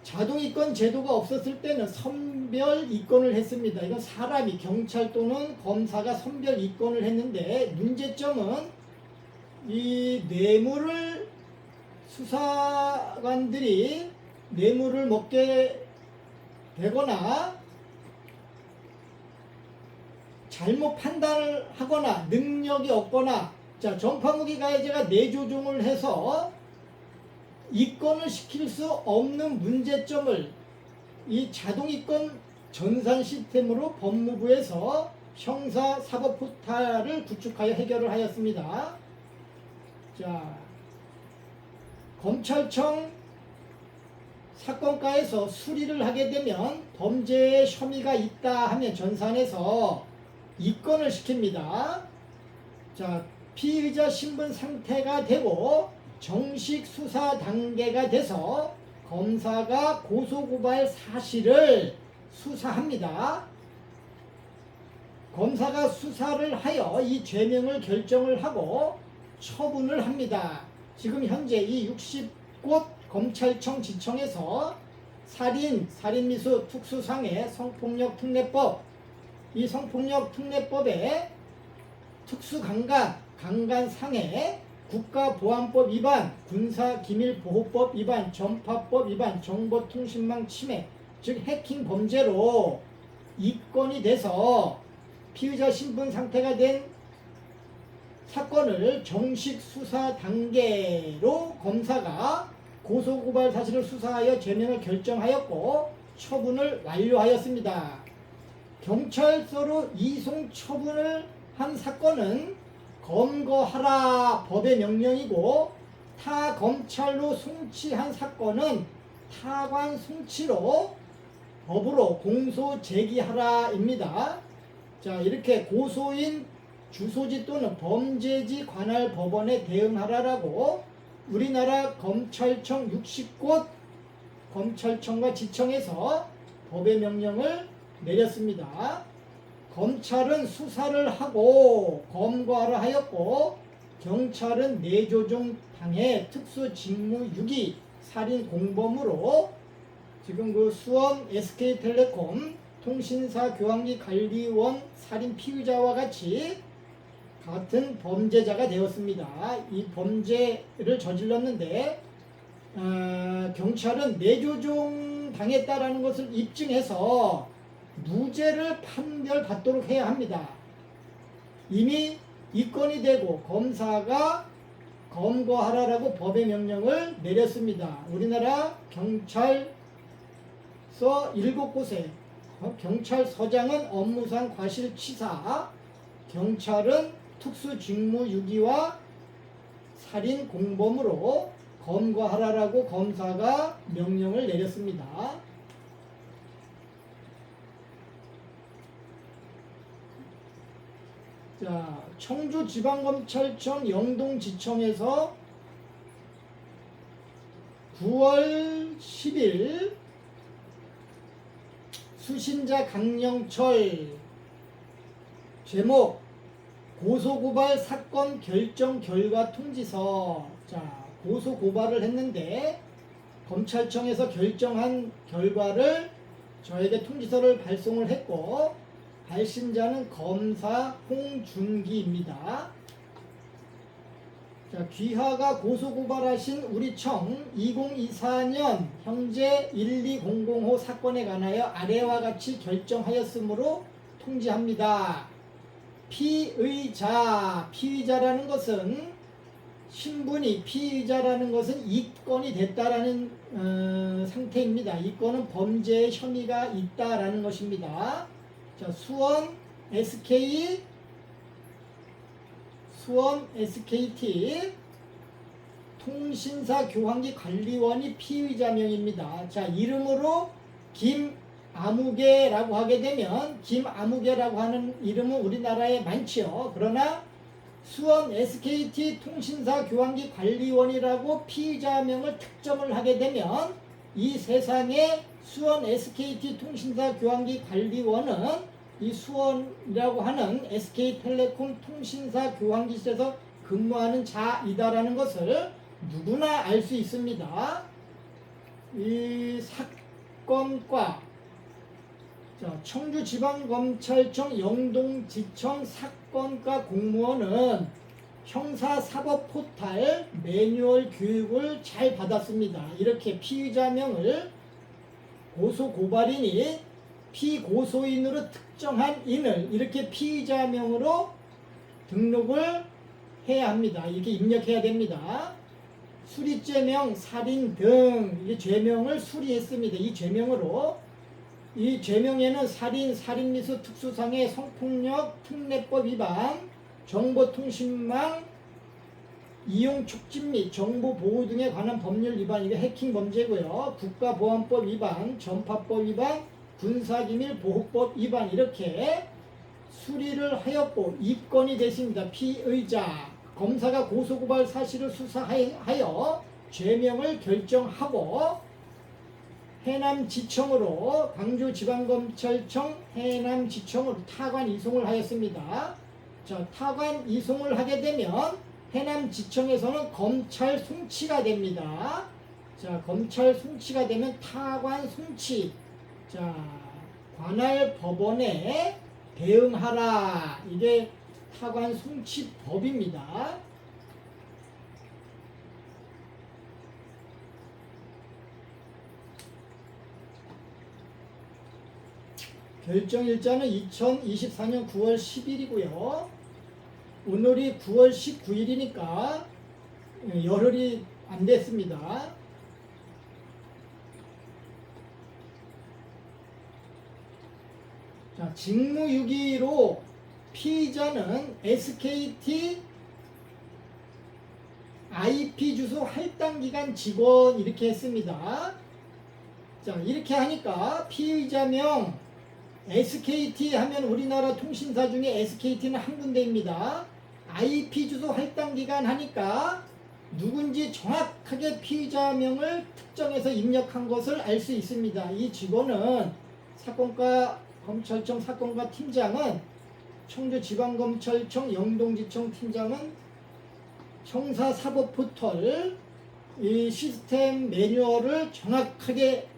자동입건 제도가 없었을 때는 선별 입건을 했습니다. 이건 사람이 경찰 또는 검사가 선별 입건을 했는데 문제점은 이 뇌물을 수사관들이 뇌물을 먹게 되거나 잘못 판단을 하거나 능력이 없거나 자, 전파무기 가해자가 뇌조종을 해서 입건을 시킬 수 없는 문제점을 이 자동입건 전산 시스템으로 법무부에서 형사사법포탈을 구축하여 해결을 하였습니다. 자, 검찰청 사건과에서 수리를 하게 되면 범죄의 혐의가 있다 하면 전산에서 입건을 시킵니다. 자, 피의자 신분 상태가 되고 정식 수사 단계가 돼서 검사가 고소고발 사실을 수사합니다. 검사가 수사를 하여 이 죄명을 결정을 하고 처분을 합니다. 지금 현재 이 60곳 검찰청 지청에서 살인, 살인미수 특수상해, 성폭력 특례법, 이 성폭력 특례법에 특수강간, 강간상해, 국가보안법 위반, 군사기밀보호법 위반, 전파법 위반, 정보통신망 침해, 즉 해킹 범죄로 입건이 돼서 피의자 신분 상태가 된 사건을 정식 수사 단계로 검사가 고소고발 사실을 수사하여 죄명을 결정하였고 처분을 완료하였습니다. 경찰서로 이송 처분을 한 사건은 검거하라 법의 명령이고 타 검찰로 송치한 사건은 타관 송치로 법으로 공소 제기하라입니다. 자, 이렇게 고소인 주소지 또는 범죄지 관할 법원에 대응하라라고 우리나라 검찰청 60곳 검찰청과 지청에서 법의 명령을 내렸습니다. 검찰은 수사를 하고 검거하라 하였고 경찰은 뇌조종 당해 특수직무유기 살인 공범으로 지금 그 수원 SK텔레콤 통신사 교환기 관리원 살인 피의자와 같이 같은 범죄자가 되었습니다. 이 범죄를 저질렀는데 경찰은 뇌조종 당했다라는 것을 입증해서 무죄를 판결받도록 해야 합니다. 이미 입건이 되고 검사가 검거하라라고 법의 명령을 내렸습니다. 우리나라 경찰서 7곳에 경찰서장은 업무상 과실치사, 경찰은 특수직무유기와 살인 공범으로 검거하라라고 검사가 명령을 내렸습니다. 자, 청주지방검찰청 영동지청에서 9월 10일 수신자 강영철 제목 고소고발 사건 결정 결과 통지서. 자, 고소고발을 했는데 검찰청에서 결정한 결과를 저에게 통지서를 발송을 했고 발신자는 검사 홍준기입니다. 자, 귀하가 고소고발하신 우리 청 2024년 형제 12005 사건에 관하여 아래와 같이 결정하였으므로 통지합니다. 피의자라는 것은 신분이 피의자라는 것은 이건이 됐다라는 상태입니다. 이건은 범죄의 혐의가 있다라는 것입니다. 자, 수원 SKT 통신사 교환기 관리원이 피의자명입니다. 자, 이름으로 김아무개라고 하게 되면 김아무개라고 하는 이름은 우리나라에 많지요. 그러나 수원 SKT 통신사 교환기 관리원이라고 피의자명을 특정을 하게 되면 이 세상에 수원 SKT 통신사 교환기 관리원은 이 수원이라고 하는 SK텔레콤 통신사 교환기실에서 근무하는 자이다라는 것을 누구나 알 수 있습니다. 이 사건과 청주지방검찰청 영동지청 사건과 공무원은 형사사법포탈 매뉴얼 교육을 잘 받았습니다. 이렇게 피의자명을 고소고발인이 피고소인으로 특정한 인을 이렇게 피의자명으로 등록을 해야 합니다. 이렇게 입력해야 됩니다. 수리죄명, 살인 등 이 죄명을 수리했습니다. 이 죄명으로 이 죄명에는 살인, 살인미수 특수상해, 성폭력, 특례법 위반, 정보통신망 이용 촉진 및 정보보호 등에 관한 법률 위반, 이게 해킹 범죄고요. 국가보안법 위반, 전파법 위반, 군사기밀보호법 위반 이렇게 수리를 하였고 입건이 됐습니다. 피의자 검사가 고소고발 사실을 수사하여 죄명을 결정하고 해남지청으로 광주지방검찰청 해남지청으로 타관 이송을 하였습니다. 자, 타관 이송을 하게 되면 해남지청에서는 검찰 송치가 됩니다. 자, 검찰 송치가 되면 타관 송치. 자, 관할 법원에 대응하라. 이게 타관 송치법입니다. 결정일자는 2024년 9월 10일이고요. 오늘이 9월 19일이니까 열흘이 안 됐습니다. 자, 직무유기로 피의자는 SKT IP 주소 할당기간 직원 이렇게 했습니다. 자, 이렇게 하니까 피의자명 SKT 하면 우리나라 통신사 중에 SKT는 한 군데입니다. IP 주소 할당기간 하니까 누군지 정확하게 피의자명을 특정해서 입력한 것을 알 수 있습니다. 이 직원은 사건과 검찰청 사건과 팀장은 청주지방검찰청 영동지청 팀장은 형사사법포털 이 시스템 매뉴얼을 정확하게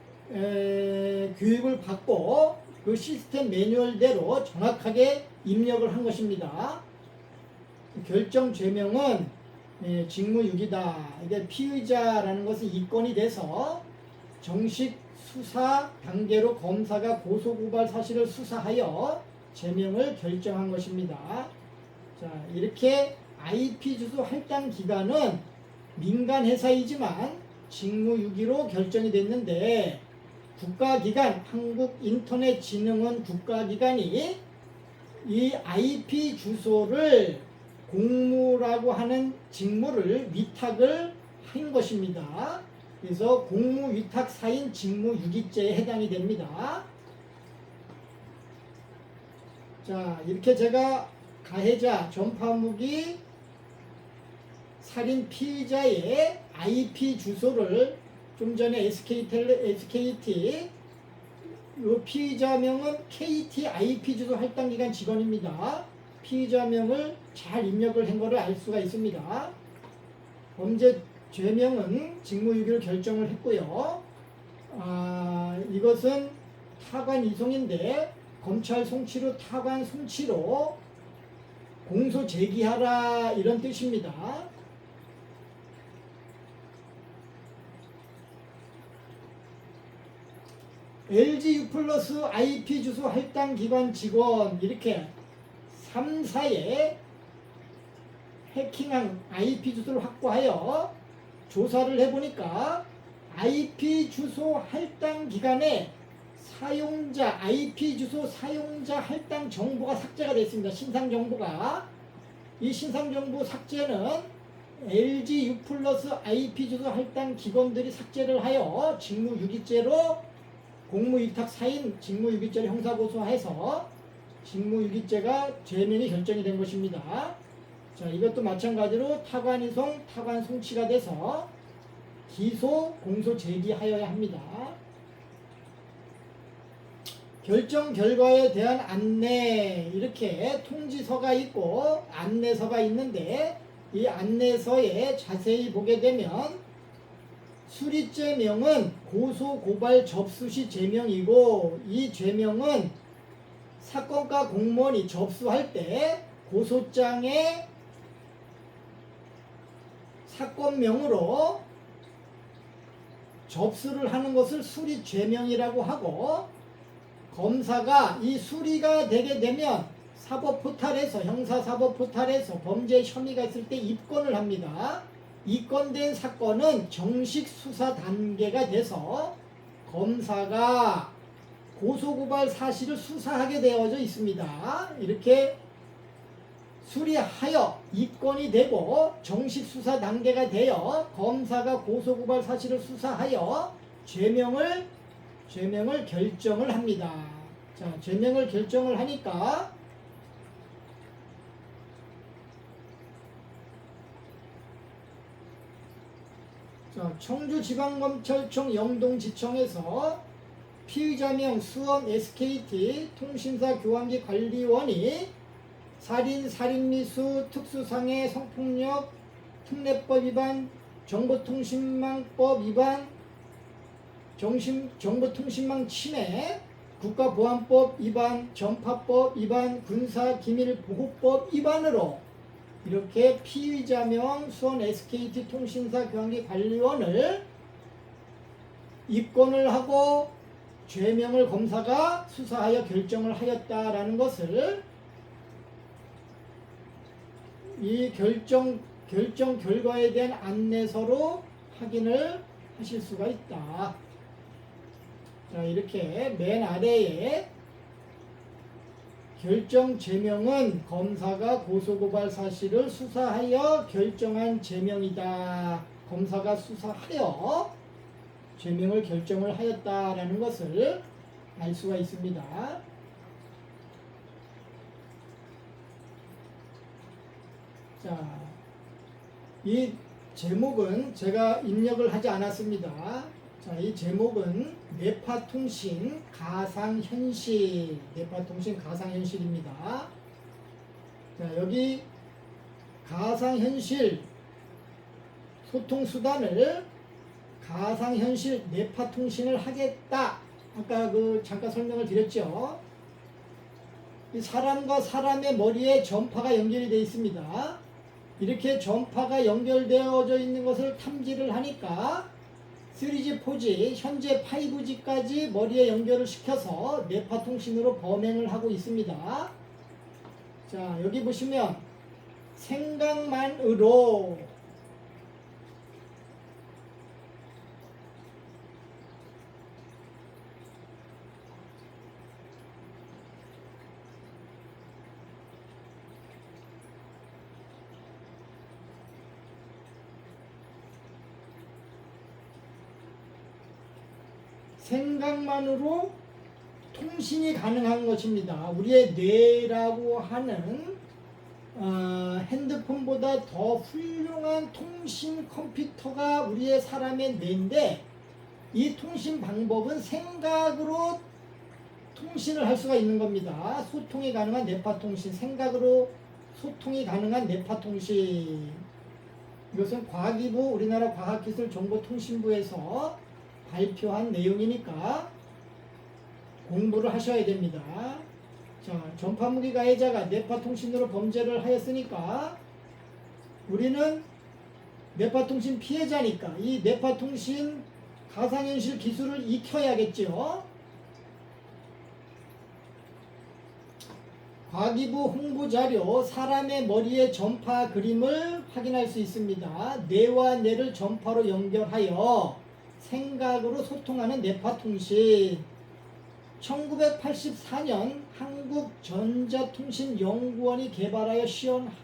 교육을 받고 그 시스템 매뉴얼대로 정확하게 입력을 한 것입니다. 결정 죄명은 직무유기다. 이게 피의자라는 것은 이건이 돼서 정식 수사 단계로 검사가 고소고발 사실을 수사하여 죄명을 결정한 것입니다. 자, 이렇게 IP 주소 할당 기간은 민간 회사이지만 직무유기로 결정이 됐는데 국가기관 한국인터넷진흥원 국가기관이 이 IP 주소를 공무라고 하는 직무를 위탁을 한 것입니다. 그래서 공무위탁사인 직무유기죄에 해당이 됩니다. 자, 이렇게 제가 가해자 전파무기 살인 피의자의 IP 주소를 좀 전에 SKT 요 피의자명은 KT IP 주소 할당기간 직원입니다. 피의자명을 잘 입력을 한 거를 알 수가 있습니다. 범죄 죄명은 직무유기를 결정을 했고요. 이것은 타관 이송인데 검찰 송치로 타관 송치로 공소 제기하라 이런 뜻입니다. LG U+ IP 주소 할당 기관 직원 이렇게 3사에 해킹한 IP 주소를 확보하여 조사를 해보니까 IP 주소 할당 기간에 사용자 IP 주소 사용자 할당 정보가 삭제가 됐습니다. 신상 정보가. 이 신상 정보 삭제는 LG U+ IP 주소 할당 기관들이 삭제를 하여 직무유기죄로 공무위탁 사인 직무유기죄를 형사고소해서 직무유기죄가 죄명이 결정이 된 것입니다. 자, 이것도 마찬가지로 타관이송, 타관 송치가 돼서 기소, 공소 제기하여야 합니다. 결정 결과에 대한 안내 이렇게 통지서가 있고 안내서가 있는데 이 안내서에 자세히 보게 되면 수리죄명은 고소 고발 접수 시 죄명이고 이 죄명은 사건과 공무원이 접수할 때 고소장에 사건명으로 접수를 하는 것을 수리죄명이라고 하고 검사가 이 수리가 되게 되면 사법포탈에서 형사사법포탈에서 범죄 혐의가 있을 때 입건을 합니다. 입건된 사건은 정식 수사 단계가 돼서 검사가 고소고발 사실을 수사하게 되어져 있습니다. 이렇게 수리하여 입건이 되고 정식 수사 단계가 되어 검사가 고소고발 사실을 수사하여 죄명을 결정을 합니다. 자, 죄명을 결정을 하니까 자, 청주지방검찰청 영동지청에서 피의자명 수원 SKT 통신사 교환기 관리원이 살인, 살인미수, 특수상해, 성폭력, 특례법 위반, 정보통신망법 위반, 정보통신망 침해, 국가보안법 위반, 전파법 위반, 군사기밀보호법 위반으로 이렇게 피의자명 수원 SKT 통신사 교환기 관리원을 입건을 하고 죄명을 검사가 수사하여 결정을 하였다라는 것을 이 결정 결과에 대한 안내서로 확인을 하실 수가 있다. 자, 이렇게 맨 아래에 결정 제명은 검사가 고소고발 사실을 수사하여 결정한 제명이다. 검사가 수사하여 제명을 결정을 하였다라는 것을 알 수가 있습니다. 자, 이 제목은 제가 입력을 하지 않았습니다. 자, 이 제목은 뇌파통신 가상현실, 뇌파통신 가상현실입니다. 자, 여기 가상현실 소통수단을 가상현실 뇌파통신을 하겠다. 아까 잠깐 설명을 드렸죠. 이 사람과 사람의 머리에 전파가 연결이 되어 있습니다. 이렇게 전파가 연결되어져 있는 것을 탐지를 하니까 3G, 4G, 현재 5G까지 머리에 연결을 시켜서 뇌파통신으로 범행을 하고 있습니다. 자, 여기 보시면 생각만으로 생각만으로 통신이 가능한 것입니다. 우리의 뇌라고 하는 핸드폰보다 더 훌륭한 통신 컴퓨터가 우리의 사람의 뇌인데 이 통신 방법은 생각으로 통신을 할 수가 있는 겁니다. 소통이 가능한 뇌파통신, 생각으로 소통이 가능한 뇌파통신. 이것은 과기부 우리나라 과학기술정보통신부에서 발표한 내용이니까 공부를 하셔야 됩니다. 자, 전파무기 가해자가 뇌파통신으로 범죄를 하였으니까 우리는 뇌파통신 피해자니까 이 뇌파통신 가상현실 기술을 익혀야겠죠. 과기부 홍보자료 사람의 머리의 전파 그림을 확인할 수 있습니다. 뇌와 뇌를 전파로 연결하여 생각으로 소통하는 뇌파통신. 1984년 한국전자통신연구원이 개발하여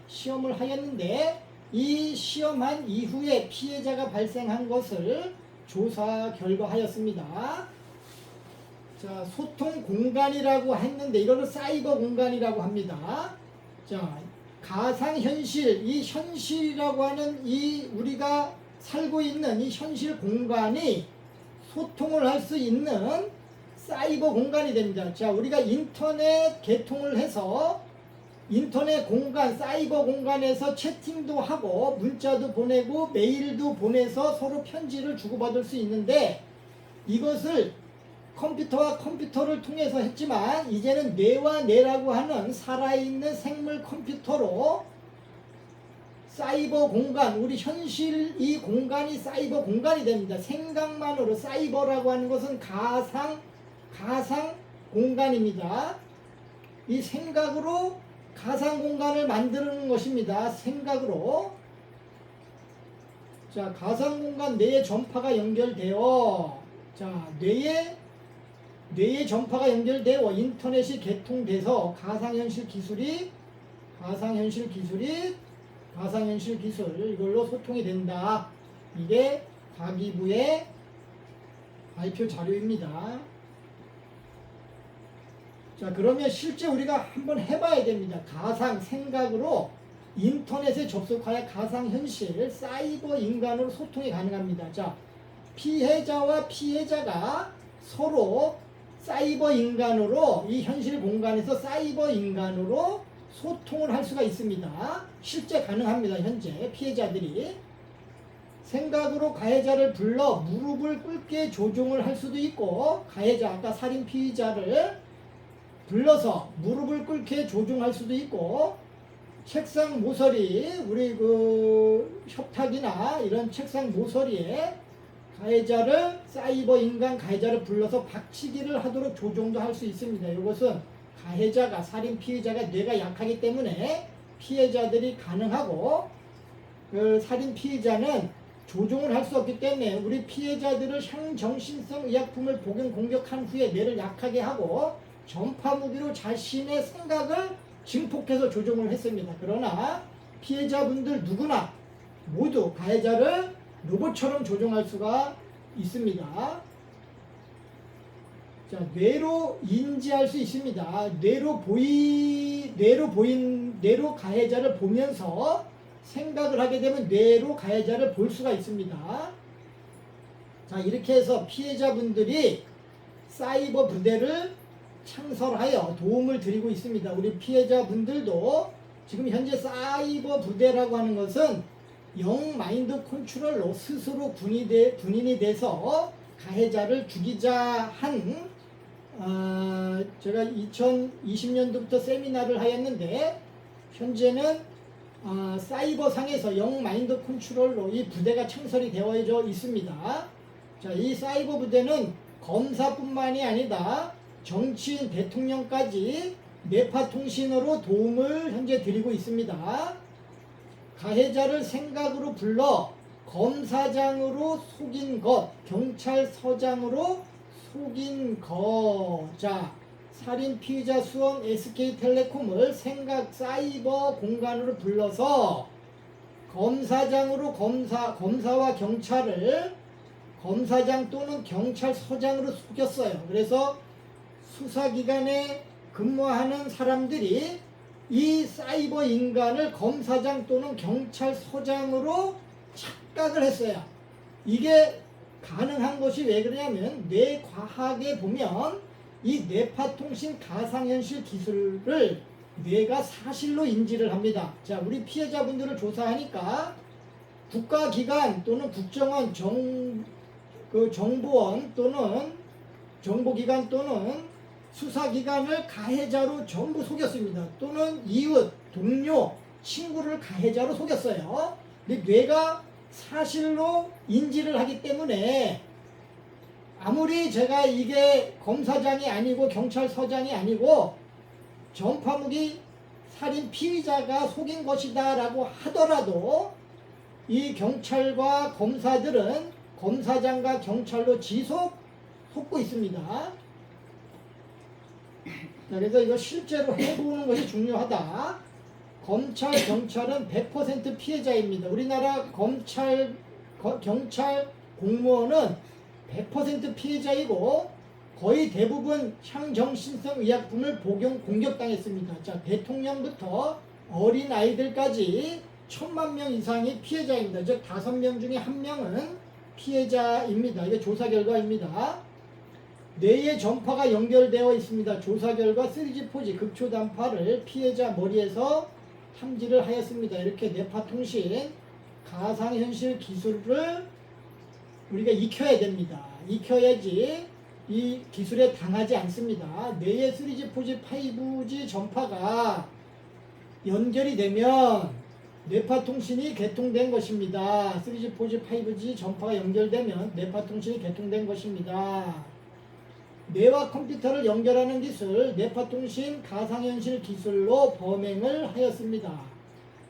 시험을 하였는데 이 시험한 이후에 피해자가 발생한 것을 조사 결과하였습니다. 자, 소통 공간이라고 했는데 이거를 사이버 공간이라고 합니다. 자, 가상현실, 이 현실이라고 하는 이 우리가 살고 있는 이 현실 공간이 소통을 할 수 있는 사이버 공간이 됩니다. 자, 우리가 인터넷 개통을 해서 인터넷 공간, 사이버 공간에서 채팅도 하고 문자도 보내고 메일도 보내서 서로 편지를 주고받을 수 있는데 이것을 컴퓨터와 컴퓨터를 통해서 했지만 이제는 뇌와 뇌라고 하는 살아있는 생물 컴퓨터로 사이버 공간, 우리 현실 이 공간이 사이버 공간이 됩니다. 생각만으로 사이버라고 하는 것은 가상 공간입니다. 이 생각으로 가상 공간을 만드는 것입니다. 생각으로. 자, 가상 공간 뇌의 전파가 연결되어 자, 뇌의 전파가 연결되어 인터넷이 개통돼서 가상현실 기술 이걸로 소통이 된다. 이게 과기부의 발표 자료입니다. 자, 그러면 실제 우리가 한번 해봐야 됩니다. 가상 생각으로 인터넷에 접속하여 가상현실 사이버 인간으로 소통이 가능합니다. 자, 피해자와 피해자가 서로 사이버 인간으로 이 현실 공간에서 사이버 인간으로 소통을 할 수가 있습니다. 실제 가능합니다. 현재 피해자들이 생각으로 가해자를 불러 무릎을 꿇게 조종을 할 수도 있고 가해자 아까 살인 피의자를 불러서 무릎을 꿇게 조종할 수도 있고 책상 모서리 우리 그 협탁이나 이런 책상 모서리에 가해자를 사이버 인간 가해자를 불러서 박치기를 하도록 조종도 할 수 있습니다. 이것은 가해자가 살인 피해자가 뇌가 약하기 때문에 피해자들이 가능하고 그 살인 피해자는 조종을 할 수 없기 때문에 우리 피해자들을 향정신성 의약품을 복용 공격한 후에 뇌를 약하게 하고 전파 무기로 자신의 생각을 증폭해서 조종을 했습니다. 그러나 피해자분들 누구나 모두 가해자를 로봇처럼 조종할 수가 있습니다. 자, 뇌로 인지할 수 있습니다. 뇌로 가해자를 보면서 생각을 하게 되면 뇌로 가해자를 볼 수가 있습니다. 자, 이렇게 해서 피해자분들이 사이버 부대를 창설하여 도움을 드리고 있습니다. 우리 피해자분들도 지금 현재 사이버 부대라고 하는 것은 영 마인드 컨트롤로 스스로 군인이 돼서 가해자를 죽이자 한 제가 2020년도부터 세미나를 하였는데 현재는 사이버상에서 영 마인드 컨트롤로 이 부대가 창설이 되어져 있습니다. 자, 이 사이버 부대는 검사뿐만이 아니다 정치인 대통령까지 뇌파 통신으로 도움을 현재 드리고 있습니다. 가해자를 생각으로 불러 검사장으로 속인 것, 경찰서장으로 속인 것. 자, 살인 피의자 수원 SK텔레콤을 생각 사이버 공간으로 불러서 검사장으로 검사와 경찰을 검사장 또는 경찰서장으로 속였어요. 그래서 수사기관에 근무하는 사람들이 이 사이버 인간을 검사장 또는 경찰서장으로 착각을 했어요. 이게 가능한 것이 왜 그러냐면 뇌과학에 보면 이 뇌파통신 가상현실 기술을 뇌가 사실로 인지를 합니다. 자, 우리 피해자분들을 조사하니까 국가기관 또는 국정원 정보원 또는 정보기관 또는 수사기관을 가해자로 전부 속였습니다. 또는 이웃, 동료, 친구를 가해자로 속였어요. 근데 뇌가 사실로 인지를 하기 때문에 아무리 제가 이게 검사장이 아니고 경찰서장이 아니고 전파무기 살인 피의자가 속인 것이다 라고 하더라도 이 경찰과 검사들은 검사장과 경찰로 속고 있습니다. 그래서 이거 실제로 해보는 것이 중요하다. 검찰, 경찰은 100% 피해자입니다. 우리나라 경찰 공무원은 100% 피해자이고 거의 대부분 향정신성 의약품을 공격당했습니다. 자, 대통령부터 어린 아이들까지 1000만 명 이상이 피해자입니다. 즉 5명 중에 1명은 피해자입니다. 이게 조사 결과입니다. 뇌에 전파가 연결되어 있습니다. 조사 결과 3G, 4G 극초단파를 피해자 머리에서 탐지를 하였습니다. 이렇게 뇌파통신 가상현실 기술을 우리가 익혀야 됩니다. 익혀야지 이 기술에 당하지 않습니다. 뇌에 3G, 4G, 5G 전파가 연결이 되면 뇌파통신이 개통된 것입니다. 3G, 4G, 5G 전파가 연결되면 뇌파통신이 개통된 것입니다. 뇌와 컴퓨터를 연결하는 기술, 뇌파통신 가상현실 기술로 범행을 하였습니다.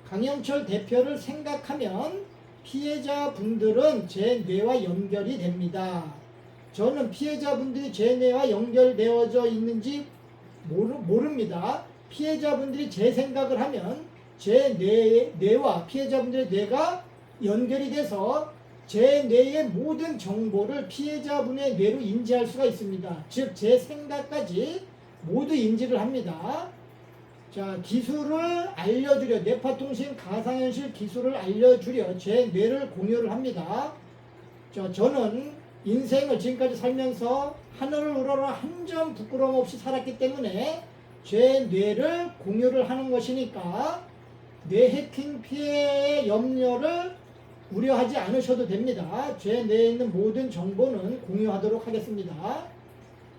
강영철 대표를 생각하면 피해자분들은 제 뇌와 연결이 됩니다. 저는 피해자분들이 제 뇌와 연결되어져 있는지 모릅니다. 피해자분들이 제 생각을 하면 제 뇌와 피해자분들의 뇌가 연결이 돼서 제 뇌의 모든 정보를 피해자분의 뇌로 인지할 수가 있습니다. 즉 제 생각까지 모두 인지를 합니다. 자, 기술을 알려주려, 뇌파통신 가상현실 기술을 알려주려 제 뇌를 공유를 합니다. 자, 저는 인생을 지금까지 살면서 하늘을 우러러 한 점 부끄러움 없이 살았기 때문에 제 뇌를 공유를 하는 것이니까 뇌 해킹 피해의 염려를 우려하지 않으셔도 됩니다. 제 뇌에 있는 모든 정보는 공유하도록 하겠습니다.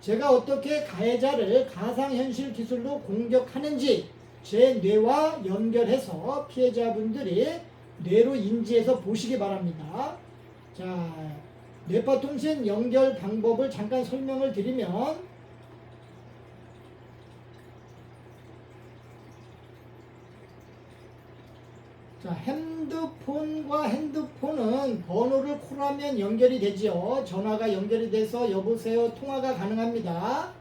제가 어떻게 가해자를 가상현실 기술로 공격하는지 제 뇌와 연결해서 피해자분들이 뇌로 인지해서 보시기 바랍니다. 자, 뇌파통신 연결 방법을 잠깐 설명을 드리면 자, 핸드폰과 핸드폰은 번호를 콜하면 연결이 되지요. 전화가 연결이 돼서 여보세요 통화가 가능합니다.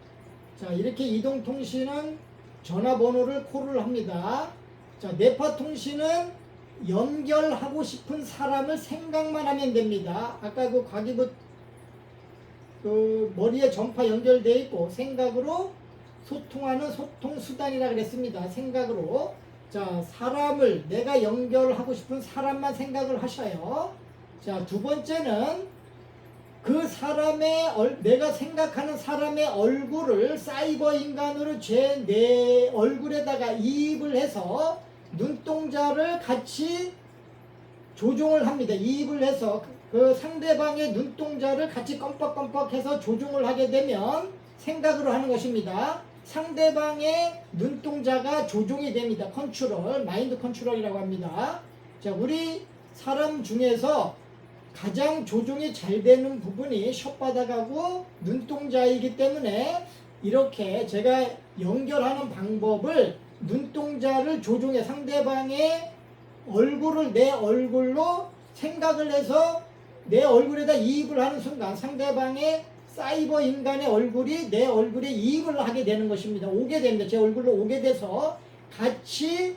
자, 이렇게 이동통신은 전화번호를 콜을 합니다. 자, 뇌파통신은 연결하고 싶은 사람을 생각만 하면 됩니다. 아까 그 과기부 머리에 전파 연결되어 있고 생각으로 소통하는 소통수단이라 그랬습니다. 생각으로. 자, 사람을 내가 연결하고 싶은 사람만 생각을 하셔요. 자, 두 번째는 그 사람의 내가 생각하는 사람의 얼굴을 사이버 인간으로 내 얼굴에다가 이입을 해서 눈동자를 같이 조종을 합니다. 이입을 해서 그 상대방의 눈동자를 같이 껌뻑껌뻑해서 조종을 하게 되면 생각으로 하는 것입니다. 상대방의 눈동자가 조종이 됩니다. 컨트롤, 마인드 컨트롤이라고 합니다. 자, 우리 사람 중에서 가장 조종이 잘 되는 부분이 혓바닥하고 눈동자이기 때문에 이렇게 제가 연결하는 방법을 눈동자를 조종해 상대방의 얼굴을 내 얼굴로 생각을 해서 내 얼굴에다 이입을 하는 순간 상대방의 사이버 인간의 얼굴이 내 얼굴에 이입을 하게 되는 것입니다. 오게 됩니다. 제 얼굴로 오게 돼서 같이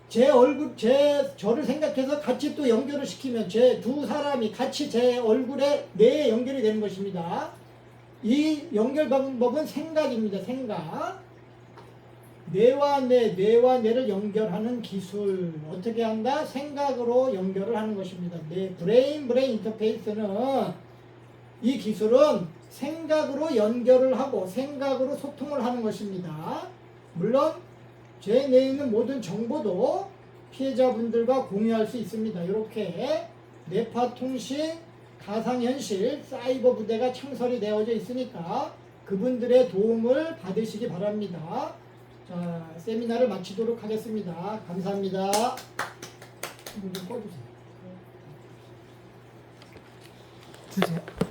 저를 생각해서 같이 또 연결을 시키면 제 두 사람이 같이 제 얼굴에 뇌에 연결이 되는 것입니다. 이 연결 방법은 생각입니다. 생각. 뇌와 뇌를 연결하는 기술. 어떻게 한다? 생각으로 연결을 하는 것입니다. 브레인 인터페이스는 이 기술은 생각으로 연결을 하고 생각으로 소통을 하는 것입니다. 물론 제 뇌에 있는 모든 정보도 피해자분들과 공유할 수 있습니다. 이렇게 뇌파통신 가상현실 사이버 부대가 창설이 되어져 있으니까 그분들의 도움을 받으시기 바랍니다. 자, 세미나를 마치도록 하겠습니다. 감사합니다. 좀 꺼주세요. 주세요.